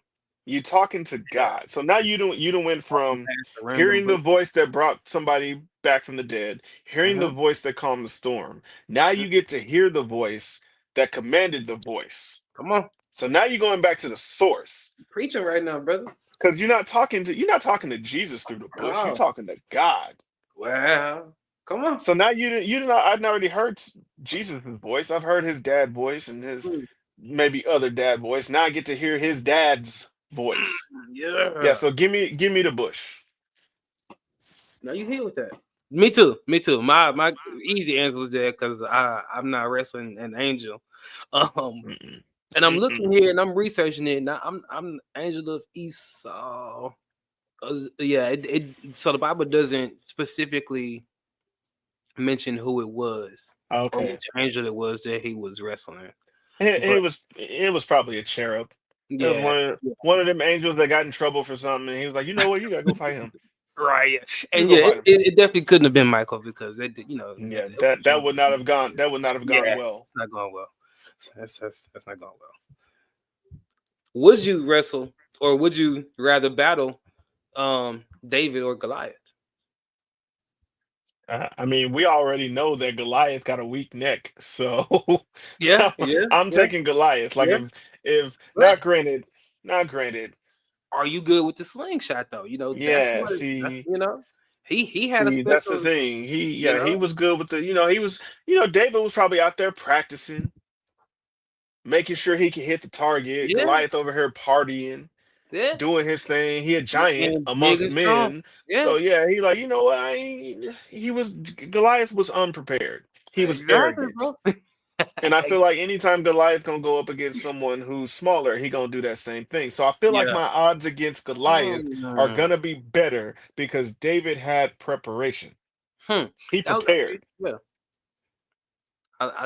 [SPEAKER 2] You're talking to
[SPEAKER 1] Yeah.
[SPEAKER 2] God. So now you don't went
[SPEAKER 1] Walking
[SPEAKER 2] from
[SPEAKER 1] past the random
[SPEAKER 2] hearing the
[SPEAKER 1] book.
[SPEAKER 2] voice that brought somebody back from the dead, hearing the
[SPEAKER 1] Uh-huh.
[SPEAKER 2] voice that calmed the storm. Now
[SPEAKER 1] Mhm.
[SPEAKER 2] you get to hear the voice that commanded the voice.
[SPEAKER 1] Come on.
[SPEAKER 2] So now you're going back to the source.
[SPEAKER 1] Preaching right now, brother.
[SPEAKER 2] Because you're not talking to Jesus through the bush. You're
[SPEAKER 1] Oh,
[SPEAKER 2] talking to God.
[SPEAKER 1] well. Come on.
[SPEAKER 2] So now you did not I've already heard Jesus' voice. I've heard his dad voice and his
[SPEAKER 1] Mm,
[SPEAKER 2] maybe other dad voice. Now I get to hear his dad's voice. Yeah,
[SPEAKER 1] yeah.
[SPEAKER 2] so give me the bush.
[SPEAKER 1] Now you hit with that. Me too. Me too. My easy answer was there because I'm not wrestling an angel. Um,
[SPEAKER 2] Mm-mm.
[SPEAKER 1] and I'm looking
[SPEAKER 2] Mm-mm.
[SPEAKER 1] here and I'm researching it. Now I'm angel of Esau. Yeah. So the Bible doesn't specifically mention who it was or
[SPEAKER 2] Okay.
[SPEAKER 1] which angel it was that he was wrestling. But
[SPEAKER 2] It was probably a cherub. It was
[SPEAKER 1] yeah, yeah,
[SPEAKER 2] one of them angels that got in trouble for something, and he was like, you know what, you gotta go fight him.
[SPEAKER 1] right. Yeah.
[SPEAKER 2] You
[SPEAKER 1] And
[SPEAKER 2] go
[SPEAKER 1] yeah,
[SPEAKER 2] fight him.
[SPEAKER 1] it definitely couldn't have been Michael because
[SPEAKER 2] Yeah,
[SPEAKER 1] it was
[SPEAKER 2] that
[SPEAKER 1] jumping.
[SPEAKER 2] would not have gone. That would not have gone
[SPEAKER 1] Yeah,
[SPEAKER 2] well.
[SPEAKER 1] it's not going well. That's not going well. Would you wrestle or would you rather battle David or Goliath?
[SPEAKER 2] I mean, we already know that Goliath got a weak neck, so
[SPEAKER 1] Yeah, yeah,
[SPEAKER 2] I'm
[SPEAKER 1] yeah,
[SPEAKER 2] taking Goliath. Like
[SPEAKER 1] yeah.
[SPEAKER 2] if
[SPEAKER 1] But
[SPEAKER 2] not granted.
[SPEAKER 1] are you good with the slingshot though? That's
[SPEAKER 2] Yeah,
[SPEAKER 1] what that's, he had a
[SPEAKER 2] see, that's the
[SPEAKER 1] special,
[SPEAKER 2] thing.
[SPEAKER 1] you
[SPEAKER 2] He
[SPEAKER 1] know.
[SPEAKER 2] was good with the, David was probably out there practicing, making sure he could hit the target.
[SPEAKER 1] Yeah,
[SPEAKER 2] Goliath over here partying,
[SPEAKER 1] yeah.
[SPEAKER 2] doing his thing. He a giant
[SPEAKER 1] And big
[SPEAKER 2] amongst
[SPEAKER 1] and strong.
[SPEAKER 2] men.
[SPEAKER 1] Yeah,
[SPEAKER 2] So yeah, he like, you know what? Goliath was unprepared. He was
[SPEAKER 1] exactly,
[SPEAKER 2] arrogant.
[SPEAKER 1] bro.
[SPEAKER 2] And I feel like anytime Goliath gonna go up against someone who's smaller, he gonna do that same thing. So I feel like
[SPEAKER 1] Yeah.
[SPEAKER 2] my odds against Goliath are
[SPEAKER 1] Hmm.
[SPEAKER 2] gonna be better because David had preparation.
[SPEAKER 1] Hmm.
[SPEAKER 2] He
[SPEAKER 1] That was okay.
[SPEAKER 2] prepared.
[SPEAKER 1] Yeah.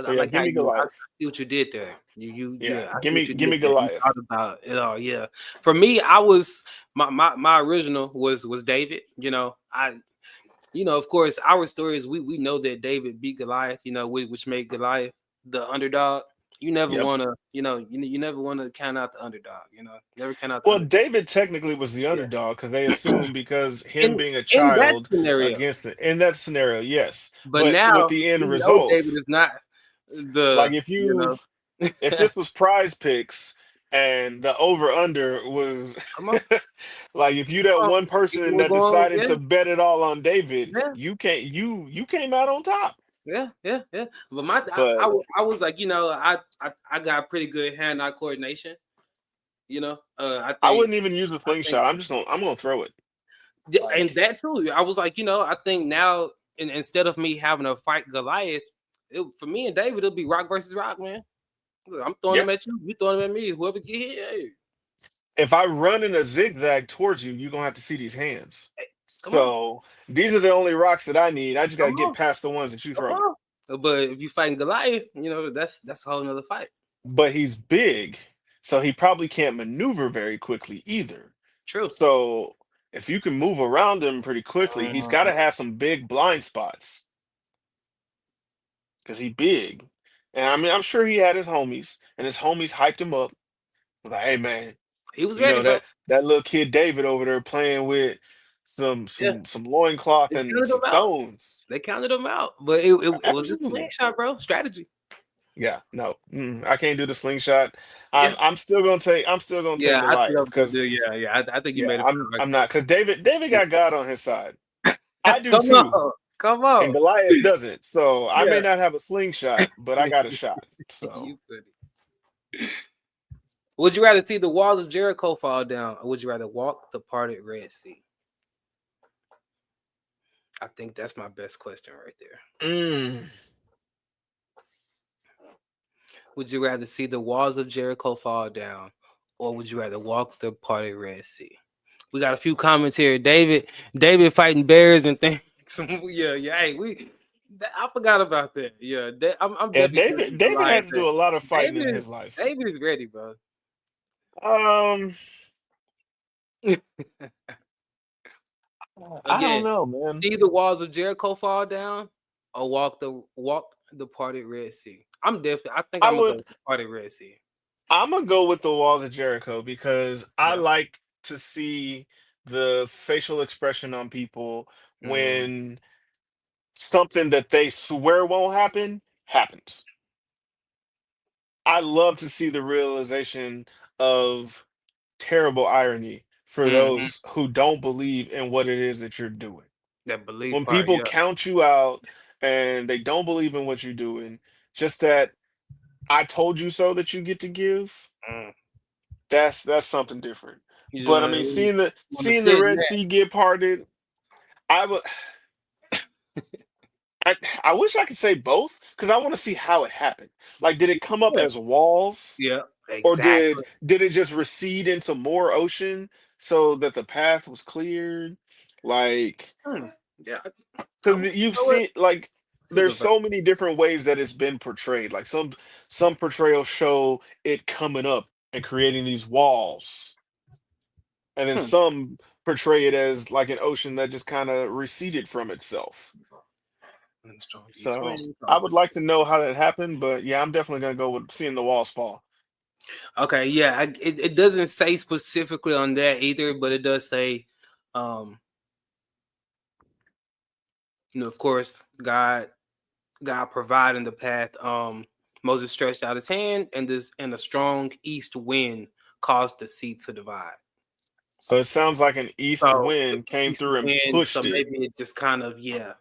[SPEAKER 2] So
[SPEAKER 1] I
[SPEAKER 2] yeah,
[SPEAKER 1] like
[SPEAKER 2] give
[SPEAKER 1] how
[SPEAKER 2] me
[SPEAKER 1] I
[SPEAKER 2] Goliath.
[SPEAKER 1] see what you did there.
[SPEAKER 2] Yeah,
[SPEAKER 1] I see what you
[SPEAKER 2] give
[SPEAKER 1] did
[SPEAKER 2] me
[SPEAKER 1] there. You
[SPEAKER 2] Goliath.
[SPEAKER 1] thought about it all. Yeah. For me, I was my original was David. Of course, our stories we know that David beat Goliath. Which made Goliath the underdog. You never
[SPEAKER 2] Yep.
[SPEAKER 1] want to, you never want to count out the underdog. Never count out the
[SPEAKER 2] Well,
[SPEAKER 1] underdog.
[SPEAKER 2] David technically was the
[SPEAKER 1] Yeah.
[SPEAKER 2] underdog because they assumed because him
[SPEAKER 1] in
[SPEAKER 2] being a
[SPEAKER 1] in that
[SPEAKER 2] child
[SPEAKER 1] scenario,
[SPEAKER 2] against it in that scenario, yes.
[SPEAKER 1] but
[SPEAKER 2] But with
[SPEAKER 1] now
[SPEAKER 2] the end
[SPEAKER 1] we know David
[SPEAKER 2] result,
[SPEAKER 1] is not
[SPEAKER 2] like
[SPEAKER 1] the
[SPEAKER 2] if this was prize picks and the over under was
[SPEAKER 1] come on,
[SPEAKER 2] like if you that
[SPEAKER 1] come on.
[SPEAKER 2] one
[SPEAKER 1] People
[SPEAKER 2] person
[SPEAKER 1] were
[SPEAKER 2] that
[SPEAKER 1] going,
[SPEAKER 2] decided
[SPEAKER 1] yeah,
[SPEAKER 2] to bet it all on David,
[SPEAKER 1] yeah,
[SPEAKER 2] you came out on top.
[SPEAKER 1] yeah. But
[SPEAKER 2] But
[SPEAKER 1] I was like, I got pretty good hand-eye coordination.
[SPEAKER 2] I
[SPEAKER 1] I
[SPEAKER 2] wouldn't even use the
[SPEAKER 1] think,
[SPEAKER 2] slingshot. I'm gonna throw it.
[SPEAKER 1] and
[SPEAKER 2] Like
[SPEAKER 1] that too. I was like, I think now, instead of me having to fight Goliath, for me and David, it'll be rock versus rock, man. I'm throwing
[SPEAKER 2] yeah.
[SPEAKER 1] them at you, you throwing them at me. Whoever get hit, hey,
[SPEAKER 2] If I run in a zigzag towards you, you're gonna have to see these hands.
[SPEAKER 1] hey, come on,
[SPEAKER 2] So these are the only rocks that I need. I just gotta
[SPEAKER 1] come
[SPEAKER 2] get
[SPEAKER 1] on,
[SPEAKER 2] past the ones that you
[SPEAKER 1] come
[SPEAKER 2] throw.
[SPEAKER 1] on. But if you fighting Goliath, that's a whole nother fight.
[SPEAKER 2] But he's big, so he probably can't maneuver very quickly either.
[SPEAKER 1] True.
[SPEAKER 2] So if you can move around him pretty quickly, he's got to
[SPEAKER 1] Uh,
[SPEAKER 2] have some big blind spots because he's big. And I mean, I'm sure he had his homies, and his homies hyped him up. Like, hey man,
[SPEAKER 1] he was
[SPEAKER 2] you
[SPEAKER 1] ready,
[SPEAKER 2] know
[SPEAKER 1] bro.
[SPEAKER 2] that little kid David over there playing with.
[SPEAKER 1] Yeah,
[SPEAKER 2] some loincloth
[SPEAKER 1] they
[SPEAKER 2] and
[SPEAKER 1] counted
[SPEAKER 2] some
[SPEAKER 1] them out.
[SPEAKER 2] stones.
[SPEAKER 1] They counted them out, but it was a
[SPEAKER 2] Absolutely.
[SPEAKER 1] slingshot, bro. Strategy.
[SPEAKER 2] Yeah, no, I can't do the slingshot.
[SPEAKER 1] Yeah,
[SPEAKER 2] I'm still gonna take
[SPEAKER 1] yeah. I think
[SPEAKER 2] Goliath
[SPEAKER 1] I'm gonna do.
[SPEAKER 2] because
[SPEAKER 1] Yeah, yeah. I think you
[SPEAKER 2] yeah,
[SPEAKER 1] made a fair
[SPEAKER 2] I'm not because David got God on his side. I
[SPEAKER 1] argument.
[SPEAKER 2] do
[SPEAKER 1] Come
[SPEAKER 2] too,
[SPEAKER 1] on, come
[SPEAKER 2] and
[SPEAKER 1] on.
[SPEAKER 2] Goliath doesn't. So I may
[SPEAKER 1] Yeah,
[SPEAKER 2] not have a slingshot, but I got a shot. So
[SPEAKER 1] you could. Would you rather see the walls of Jericho fall down, or would you rather walk the parted Red Sea? I think that's my best question right there.
[SPEAKER 2] mm,
[SPEAKER 1] Would you rather see the walls of Jericho fall down, or would you rather walk the parted Red Sea? We got a few comments here. David fighting bears and things. Yeah, yeah. Hey, I forgot about that. Yeah, I'm
[SPEAKER 2] yeah,
[SPEAKER 1] definitely gonna do
[SPEAKER 2] David
[SPEAKER 1] Goliath.
[SPEAKER 2] had to do a lot of fighting
[SPEAKER 1] David
[SPEAKER 2] in
[SPEAKER 1] is
[SPEAKER 2] his life.
[SPEAKER 1] David is ready, bro.
[SPEAKER 2] Um, I don't
[SPEAKER 1] Again,
[SPEAKER 2] know, man.
[SPEAKER 1] see the walls of Jericho fall down, or walk the parted Red Sea. I think
[SPEAKER 2] I
[SPEAKER 1] I'm gonna go
[SPEAKER 2] would.
[SPEAKER 1] with the parted Red Sea.
[SPEAKER 2] I'm gonna go with the walls of Jericho because I
[SPEAKER 1] Yeah.
[SPEAKER 2] like to see the facial expression on people
[SPEAKER 1] Mm,
[SPEAKER 2] when something that they swear won't happen happens. I love to see the realization of terrible irony for
[SPEAKER 1] hmm.
[SPEAKER 2] those who don't believe in what it is that you're doing.
[SPEAKER 1] That belief
[SPEAKER 2] When
[SPEAKER 1] part.
[SPEAKER 2] people
[SPEAKER 1] Yeah.
[SPEAKER 2] count you out and they don't believe in what you're doing, just that I told you so that you get to give,
[SPEAKER 1] Mm.
[SPEAKER 2] that's something different.
[SPEAKER 1] You just
[SPEAKER 2] But I
[SPEAKER 1] want
[SPEAKER 2] mean,
[SPEAKER 1] to want to
[SPEAKER 2] seeing the
[SPEAKER 1] sit in
[SPEAKER 2] Red
[SPEAKER 1] that.
[SPEAKER 2] Sea get parted, I would I, I wish I could say both because I want to see how it happened. Like, did it come up
[SPEAKER 1] Yeah.
[SPEAKER 2] as walls,
[SPEAKER 1] Yeah.
[SPEAKER 2] or
[SPEAKER 1] Exactly.
[SPEAKER 2] did it just recede into more ocean so that the path was cleared? Like,
[SPEAKER 1] Hmm. Yeah.
[SPEAKER 2] because
[SPEAKER 1] You
[SPEAKER 2] you've
[SPEAKER 1] know what?
[SPEAKER 2] seen like
[SPEAKER 1] That's a
[SPEAKER 2] there's
[SPEAKER 1] good fact.
[SPEAKER 2] so many different ways that it's been portrayed. Like some portrayals show it coming up and creating these walls, and then
[SPEAKER 1] Hmm.
[SPEAKER 2] some portray it as like an ocean that just kind of receded from itself.
[SPEAKER 1] And the strong east
[SPEAKER 2] So
[SPEAKER 1] wind
[SPEAKER 2] I
[SPEAKER 1] caused
[SPEAKER 2] would
[SPEAKER 1] this.
[SPEAKER 2] like to know how that happened, but yeah, I'm definitely gonna go with seeing the walls fall.
[SPEAKER 1] Okay. Yeah. It doesn't say specifically on that either, but it does say, um, of course, God providing the path. Moses stretched out his hand, and a strong east wind caused the sea to divide.
[SPEAKER 2] So it sounds like an east
[SPEAKER 1] So the
[SPEAKER 2] wind came
[SPEAKER 1] east
[SPEAKER 2] through and
[SPEAKER 1] wind, so
[SPEAKER 2] pushed it.
[SPEAKER 1] maybe it just kind of
[SPEAKER 2] Yeah,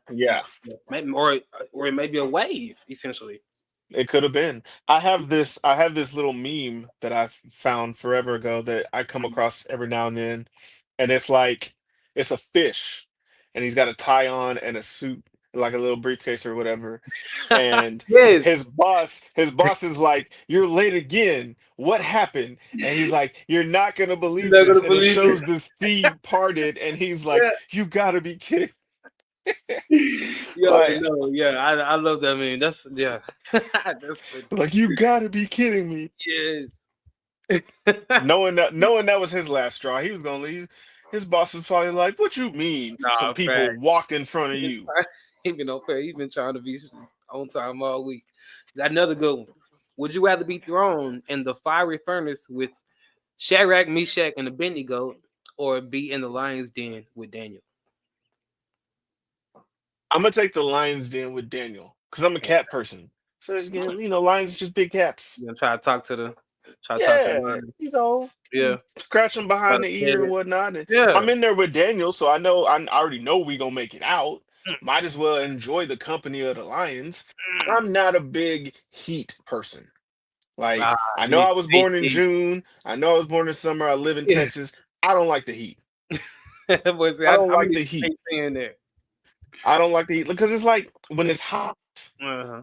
[SPEAKER 1] maybe or maybe a wave essentially.
[SPEAKER 2] it could have been. I have this little meme that I found forever ago that I come across every now and then, and it's like it's a fish, and he's got a tie on and a suit, like a little briefcase or whatever. And
[SPEAKER 1] Yes,
[SPEAKER 2] his boss is like, "You're late again. What happened?" And he's like, "You're not gonna
[SPEAKER 1] you're
[SPEAKER 2] believe
[SPEAKER 1] not
[SPEAKER 2] this."
[SPEAKER 1] gonna
[SPEAKER 2] And it
[SPEAKER 1] believe
[SPEAKER 2] shows
[SPEAKER 1] this.
[SPEAKER 2] the sea parted, and he's like,
[SPEAKER 1] Yeah.
[SPEAKER 2] "You gotta be kidding!"
[SPEAKER 1] Yo,
[SPEAKER 2] Like,
[SPEAKER 1] no, yeah, I love that meme. That's yeah, that's funny.
[SPEAKER 2] like you gotta be kidding me.
[SPEAKER 1] Yes.
[SPEAKER 2] Knowing that was his last straw, he was gonna leave. His boss was probably like, "What you mean? Some
[SPEAKER 1] Nah,
[SPEAKER 2] people
[SPEAKER 1] fact.
[SPEAKER 2] walked in front of you."
[SPEAKER 1] He been on fair. He been trying to be on time all week. Got another good one. Would you rather be thrown in the fiery furnace with Shadrach, Meshach, and Abednego, or be in the lion's den with Daniel?
[SPEAKER 2] I'm gonna take the Lions Den with Daniel because I'm a cat person. So again, lions are just big cats.
[SPEAKER 1] You know, try to talk to the
[SPEAKER 2] Yeah,
[SPEAKER 1] lion. Yeah,
[SPEAKER 2] scratch them
[SPEAKER 1] try
[SPEAKER 2] behind
[SPEAKER 1] to
[SPEAKER 2] the
[SPEAKER 1] pet
[SPEAKER 2] ear and
[SPEAKER 1] it.
[SPEAKER 2] whatnot. And
[SPEAKER 1] Yeah.
[SPEAKER 2] I'm in there with Daniel, so I already know we gonna make it out.
[SPEAKER 1] Mm,
[SPEAKER 2] Might as well enjoy the company of the lions.
[SPEAKER 1] mm.
[SPEAKER 2] I'm not a big heat person.
[SPEAKER 1] Ah,
[SPEAKER 2] Like, I
[SPEAKER 1] you
[SPEAKER 2] know
[SPEAKER 1] need
[SPEAKER 2] I
[SPEAKER 1] some
[SPEAKER 2] was born in
[SPEAKER 1] AC.
[SPEAKER 2] June. I know I was born in summer. I live in
[SPEAKER 1] Yeah.
[SPEAKER 2] Texas. I don't like the heat.
[SPEAKER 1] Boy, see,
[SPEAKER 2] I don't
[SPEAKER 1] I'm gonna
[SPEAKER 2] like
[SPEAKER 1] need
[SPEAKER 2] the
[SPEAKER 1] some
[SPEAKER 2] heat.
[SPEAKER 1] AC in there.
[SPEAKER 2] I don't like the heat because it's like when it's hot,
[SPEAKER 1] Uh-huh.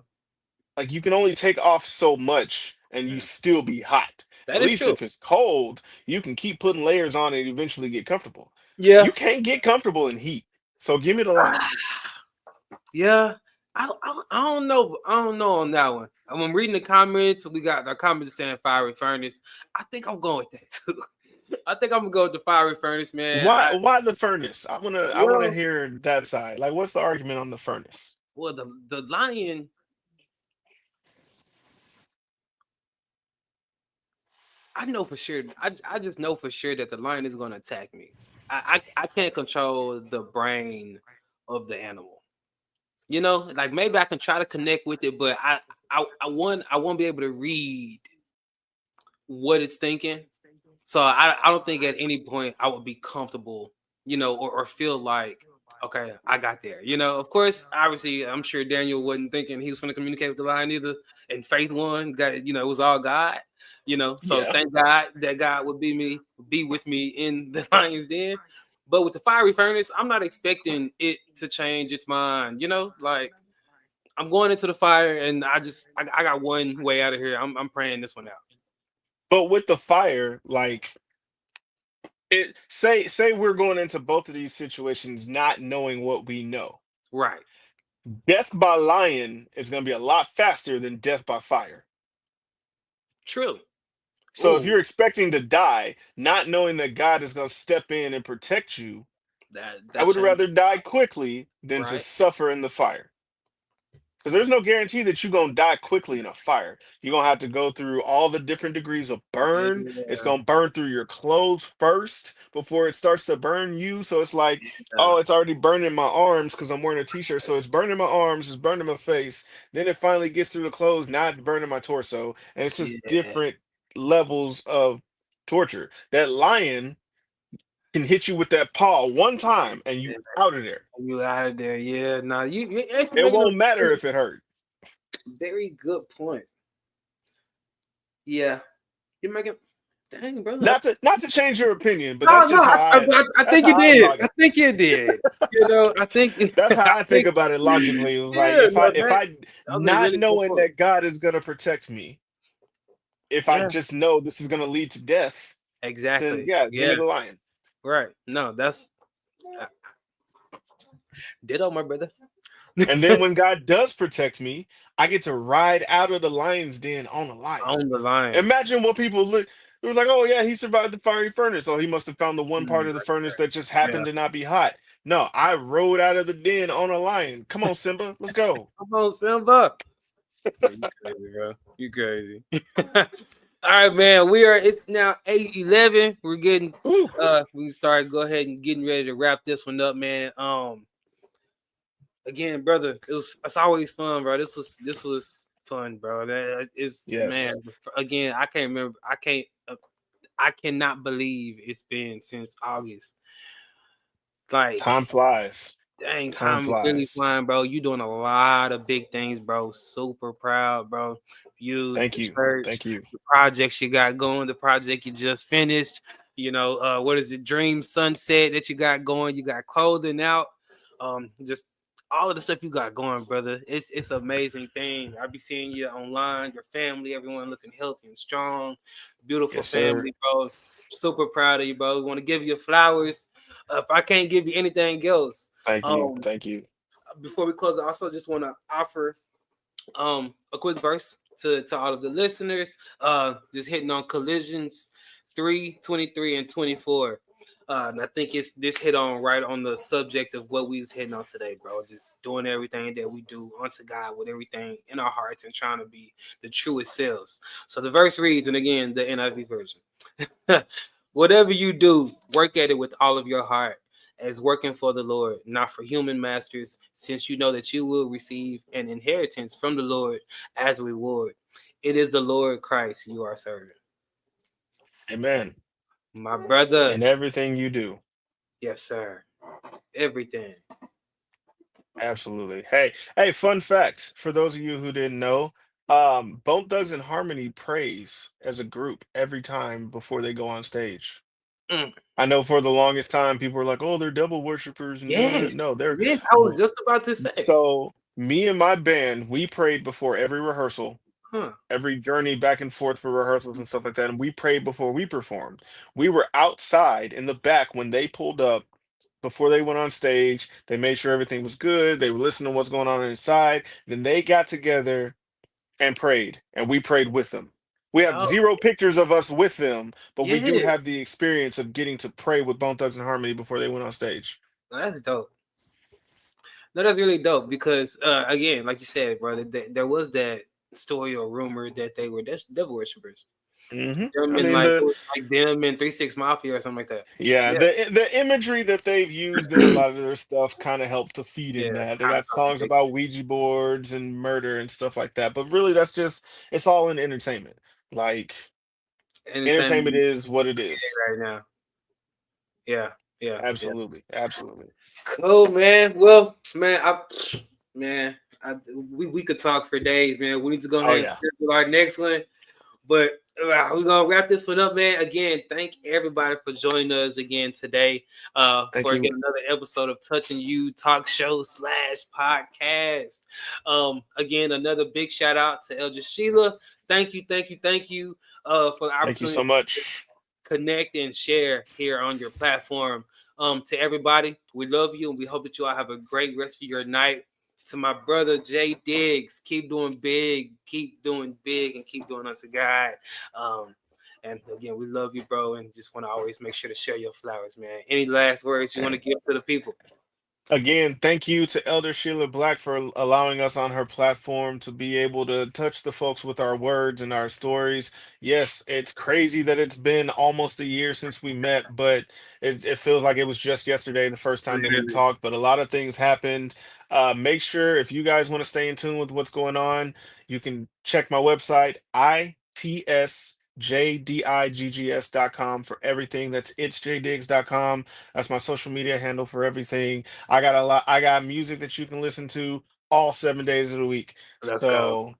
[SPEAKER 2] like you can only take off so much and you
[SPEAKER 1] Mm.
[SPEAKER 2] still be hot. At
[SPEAKER 1] That is
[SPEAKER 2] least
[SPEAKER 1] true.
[SPEAKER 2] if it's cold, you can keep putting layers on and eventually get comfortable.
[SPEAKER 1] Yeah.
[SPEAKER 2] You can't get comfortable in heat. So give me the Lions.
[SPEAKER 1] Yeah, I don't know. I don't know on that one. I'm reading the comments. We got the comments saying fiery furnace. I think I'm going with that too. I think I'm gonna go with the fiery furnace, man.
[SPEAKER 2] Why the furnace? I wanna
[SPEAKER 1] Well,
[SPEAKER 2] hear that side. Like, what's the argument on the furnace?
[SPEAKER 1] well, the lion. I know for sure. I just know for sure that the lion is gonna attack me. I can't control the brain of the animal. You know, like maybe I can try to connect with it, but I won't be able to read what it's thinking. So I don't think at any point I would be comfortable, you know, or feel like, okay, I got there. You know, of course, obviously, I'm sure Daniel wasn't thinking he was going to communicate with the lion either. And Faith won, got, you know, it was all God. You know, so
[SPEAKER 2] Yeah.
[SPEAKER 1] thank God that God would be with me in the lion's den. But with the fiery furnace, I'm not expecting it to change its mind. You know, like I'm going into the fire, and I got one way out of here. I'm praying this one out.
[SPEAKER 2] But with the fire, like say we're going into both of these situations not knowing what we know.
[SPEAKER 1] Right.
[SPEAKER 2] Death by lion is going to be a lot faster than death by fire.
[SPEAKER 1] True.
[SPEAKER 2] So if
[SPEAKER 1] Ooh,
[SPEAKER 2] you're expecting to die, not knowing that God is going to step in and protect you, I
[SPEAKER 1] that
[SPEAKER 2] would
[SPEAKER 1] changed.
[SPEAKER 2] rather die quickly than to
[SPEAKER 1] Right.
[SPEAKER 2] suffer in the fire. Because there's no guarantee that you're going to die quickly in a fire. You're going to have to go through all the different degrees of burn. It's
[SPEAKER 1] Yeah.
[SPEAKER 2] going to burn through your clothes first before it starts to burn you. So it's like,
[SPEAKER 1] Yeah.
[SPEAKER 2] oh, it's already burning my arms because I'm wearing a t-shirt. So it's burning my arms, it's burning my face. Then it finally gets through the clothes, now it's burning my torso. And it's just
[SPEAKER 1] Yeah.
[SPEAKER 2] different levels of torture. That lion can hit you with that paw one time and you
[SPEAKER 1] Yeah.
[SPEAKER 2] out of there.
[SPEAKER 1] You out of there. Yeah. No, you actually
[SPEAKER 2] It
[SPEAKER 1] making a
[SPEAKER 2] won't matter
[SPEAKER 1] very,
[SPEAKER 2] if it hurt.
[SPEAKER 1] very good point. Yeah. You're making, dang, brother.
[SPEAKER 2] Not to change your opinion, but
[SPEAKER 1] No,
[SPEAKER 2] that's
[SPEAKER 1] no,
[SPEAKER 2] just how I
[SPEAKER 1] I
[SPEAKER 2] that's
[SPEAKER 1] think you
[SPEAKER 2] how I
[SPEAKER 1] did. I
[SPEAKER 2] log
[SPEAKER 1] think you did. You know, I think,
[SPEAKER 2] that's
[SPEAKER 1] I
[SPEAKER 2] how I think
[SPEAKER 1] think,
[SPEAKER 2] about it logically. Like
[SPEAKER 1] yeah, no,
[SPEAKER 2] if I
[SPEAKER 1] that was a
[SPEAKER 2] not
[SPEAKER 1] really good
[SPEAKER 2] knowing
[SPEAKER 1] point.
[SPEAKER 2] that God is gonna protect me, if I
[SPEAKER 1] Yeah.
[SPEAKER 2] just know this is gonna lead to death, then
[SPEAKER 1] Exactly.
[SPEAKER 2] yeah, give me
[SPEAKER 1] Yeah.
[SPEAKER 2] the lion.
[SPEAKER 1] Right. No, that's uh, ditto, my brother.
[SPEAKER 2] And then when God does protect me, I get to ride out of the lion's den on a lion.
[SPEAKER 1] On the line.
[SPEAKER 2] Imagine what people look. It was like, oh yeah, he survived the fiery furnace. Oh, he must have found the one part of the
[SPEAKER 1] Right
[SPEAKER 2] furnace
[SPEAKER 1] there.
[SPEAKER 2] that just happened
[SPEAKER 1] Yeah.
[SPEAKER 2] to not be hot. No, I rode out of the den on a lion. Come on, Simba, let's go.
[SPEAKER 1] Come on, Simba. Yeah, you crazy, bro. You crazy. All right, man. It's now 8:11. We're getting
[SPEAKER 2] Woo.
[SPEAKER 1] we can start go ahead and getting ready to wrap this one up, man. Again, brother, it's always fun, bro. This was fun, bro. It's man,
[SPEAKER 2] Yes.
[SPEAKER 1] again, I can't remember. I cannot believe it's been since August. Like
[SPEAKER 2] Time flies.
[SPEAKER 1] dang,
[SPEAKER 2] Time
[SPEAKER 1] time is really
[SPEAKER 2] flies.
[SPEAKER 1] flying, bro. You doing a lot of big things, bro. Super proud, bro. You,
[SPEAKER 2] Thank
[SPEAKER 1] the
[SPEAKER 2] you.
[SPEAKER 1] church,
[SPEAKER 2] Thank you.
[SPEAKER 1] the projects you got going, the project you just finished. You know, what is it? Dream Sunset that you got going. You got clothing out. Just all of the stuff you got going, brother. It's an amazing thing. I be seeing you online, your family, everyone looking healthy and strong. Beautiful
[SPEAKER 2] Yes, sir.
[SPEAKER 1] family, bro. Super proud of you, bro. We want to give you flowers. If I can't give you anything else,
[SPEAKER 2] Thank you.
[SPEAKER 1] um,
[SPEAKER 2] Thank you.
[SPEAKER 1] before we close, I also just want to offer a quick verse to all of the listeners. Just hitting on collisions 3:23 and 24. And I think it's this hit on right on the subject of what we was hitting on today, bro. Just doing everything that we do unto God with everything in our hearts and trying to be the truest selves. So the verse reads, and again, the NIV version. Whatever you do, work at it with all of your heart as working for the Lord, not for human masters, since you know that you will receive an inheritance from the Lord as a reward. It is the Lord Christ you are serving.
[SPEAKER 2] Amen.
[SPEAKER 1] My brother,
[SPEAKER 2] And everything you do.
[SPEAKER 1] yes, sir. Everything.
[SPEAKER 2] Absolutely. Hey, fun fact for those of you who didn't know, Bone Thugs and Harmony prays as a group every time before they go on stage.
[SPEAKER 1] Mm.
[SPEAKER 2] I know for the longest time people were like, "Oh, they're devil worshippers and
[SPEAKER 1] Yes.
[SPEAKER 2] no, they're."
[SPEAKER 1] Yes, I was just about to say.
[SPEAKER 2] So me and my band, we prayed before every rehearsal,
[SPEAKER 1] Huh.
[SPEAKER 2] every journey back and forth for rehearsals and stuff like that, and we prayed before we performed. We were outside in the back when they pulled up. Before they went on stage, they made sure everything was good. They were listening to what's going on inside. Then they got together and prayed, and we prayed with them. We have
[SPEAKER 1] Oh,
[SPEAKER 2] zero pictures of us with them, but we do
[SPEAKER 1] yeah.
[SPEAKER 2] have the experience of getting to pray with Bone Thugs and Harmony before they went on stage.
[SPEAKER 1] That's dope. No, that's really dope because, again, like you said, brother, there was that story or rumor that they were devil worshippers. Them
[SPEAKER 2] I
[SPEAKER 1] and
[SPEAKER 2] mean
[SPEAKER 1] like it
[SPEAKER 2] the
[SPEAKER 1] was like them and 3 6 Mafia or something like that.
[SPEAKER 2] yeah,
[SPEAKER 1] Yeah,
[SPEAKER 2] the imagery that they've used in a lot of their stuff kind of helped to feed
[SPEAKER 1] yeah,
[SPEAKER 2] in that. They
[SPEAKER 1] kind of
[SPEAKER 2] got songs about Ouija boards and murder and stuff like that. But really that's just it's all in entertainment. Like entertainment
[SPEAKER 1] entertainment
[SPEAKER 2] is what it is.
[SPEAKER 1] right now. Yeah, yeah, yeah.
[SPEAKER 2] Absolutely. Absolutely.
[SPEAKER 1] Cool, man. Well, man, man, we could talk for days, man. We need to go
[SPEAKER 2] Oh
[SPEAKER 1] ahead and
[SPEAKER 2] yeah.
[SPEAKER 1] schedule our next one. But we're gonna wrap this one up, man. Again, thank everybody for joining us again today.
[SPEAKER 2] Thank
[SPEAKER 1] For
[SPEAKER 2] you.
[SPEAKER 1] again another episode of Touching You Talk Show / podcast. Again, another big shout out to Elder Sheila. Thank you, thank you, thank you. For the
[SPEAKER 2] Thank you
[SPEAKER 1] opportunity
[SPEAKER 2] so much.
[SPEAKER 1] connect and share here on your platform. To everybody, we love you and we hope that you all have a great rest of your night. To my brother Jay Diggs, keep doing big, and keep doing us a guide. Um, and again, we love you, bro, and just want to always make sure to share your flowers, man. Any last words you want to give to the people?
[SPEAKER 2] Again, thank you to Elder Sheila Black for allowing us on her platform to be able to touch the folks with our words and our stories. Yes, it's crazy that it's been almost a year since we met, but it feels like it was just yesterday, the first time that we
[SPEAKER 1] Literally.
[SPEAKER 2] talked, but a lot of things happened. Make sure if you guys want to stay in tune with what's going on, you can check my website, itsjdiggs.com for everything. That's itsjdiggs.com. That's my social media handle for everything. I got a lot. I got music that you can listen to all 7 days of the week.
[SPEAKER 1] Let's go.
[SPEAKER 2] So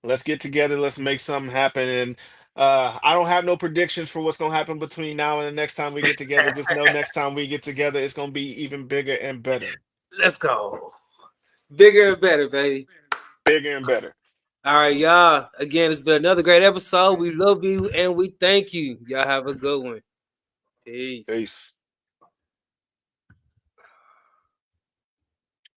[SPEAKER 2] let's get together. Let's make something happen. And I don't have no predictions for what's gonna happen between now and the next time we get together. Just know next time we get together, it's gonna be even bigger and better.
[SPEAKER 1] Let's go. Bigger and better, baby.
[SPEAKER 2] Bigger and better.
[SPEAKER 1] All right, y'all. Again, it's been another great episode. We love you and we thank you. Y'all have a good one. Peace.
[SPEAKER 2] Peace.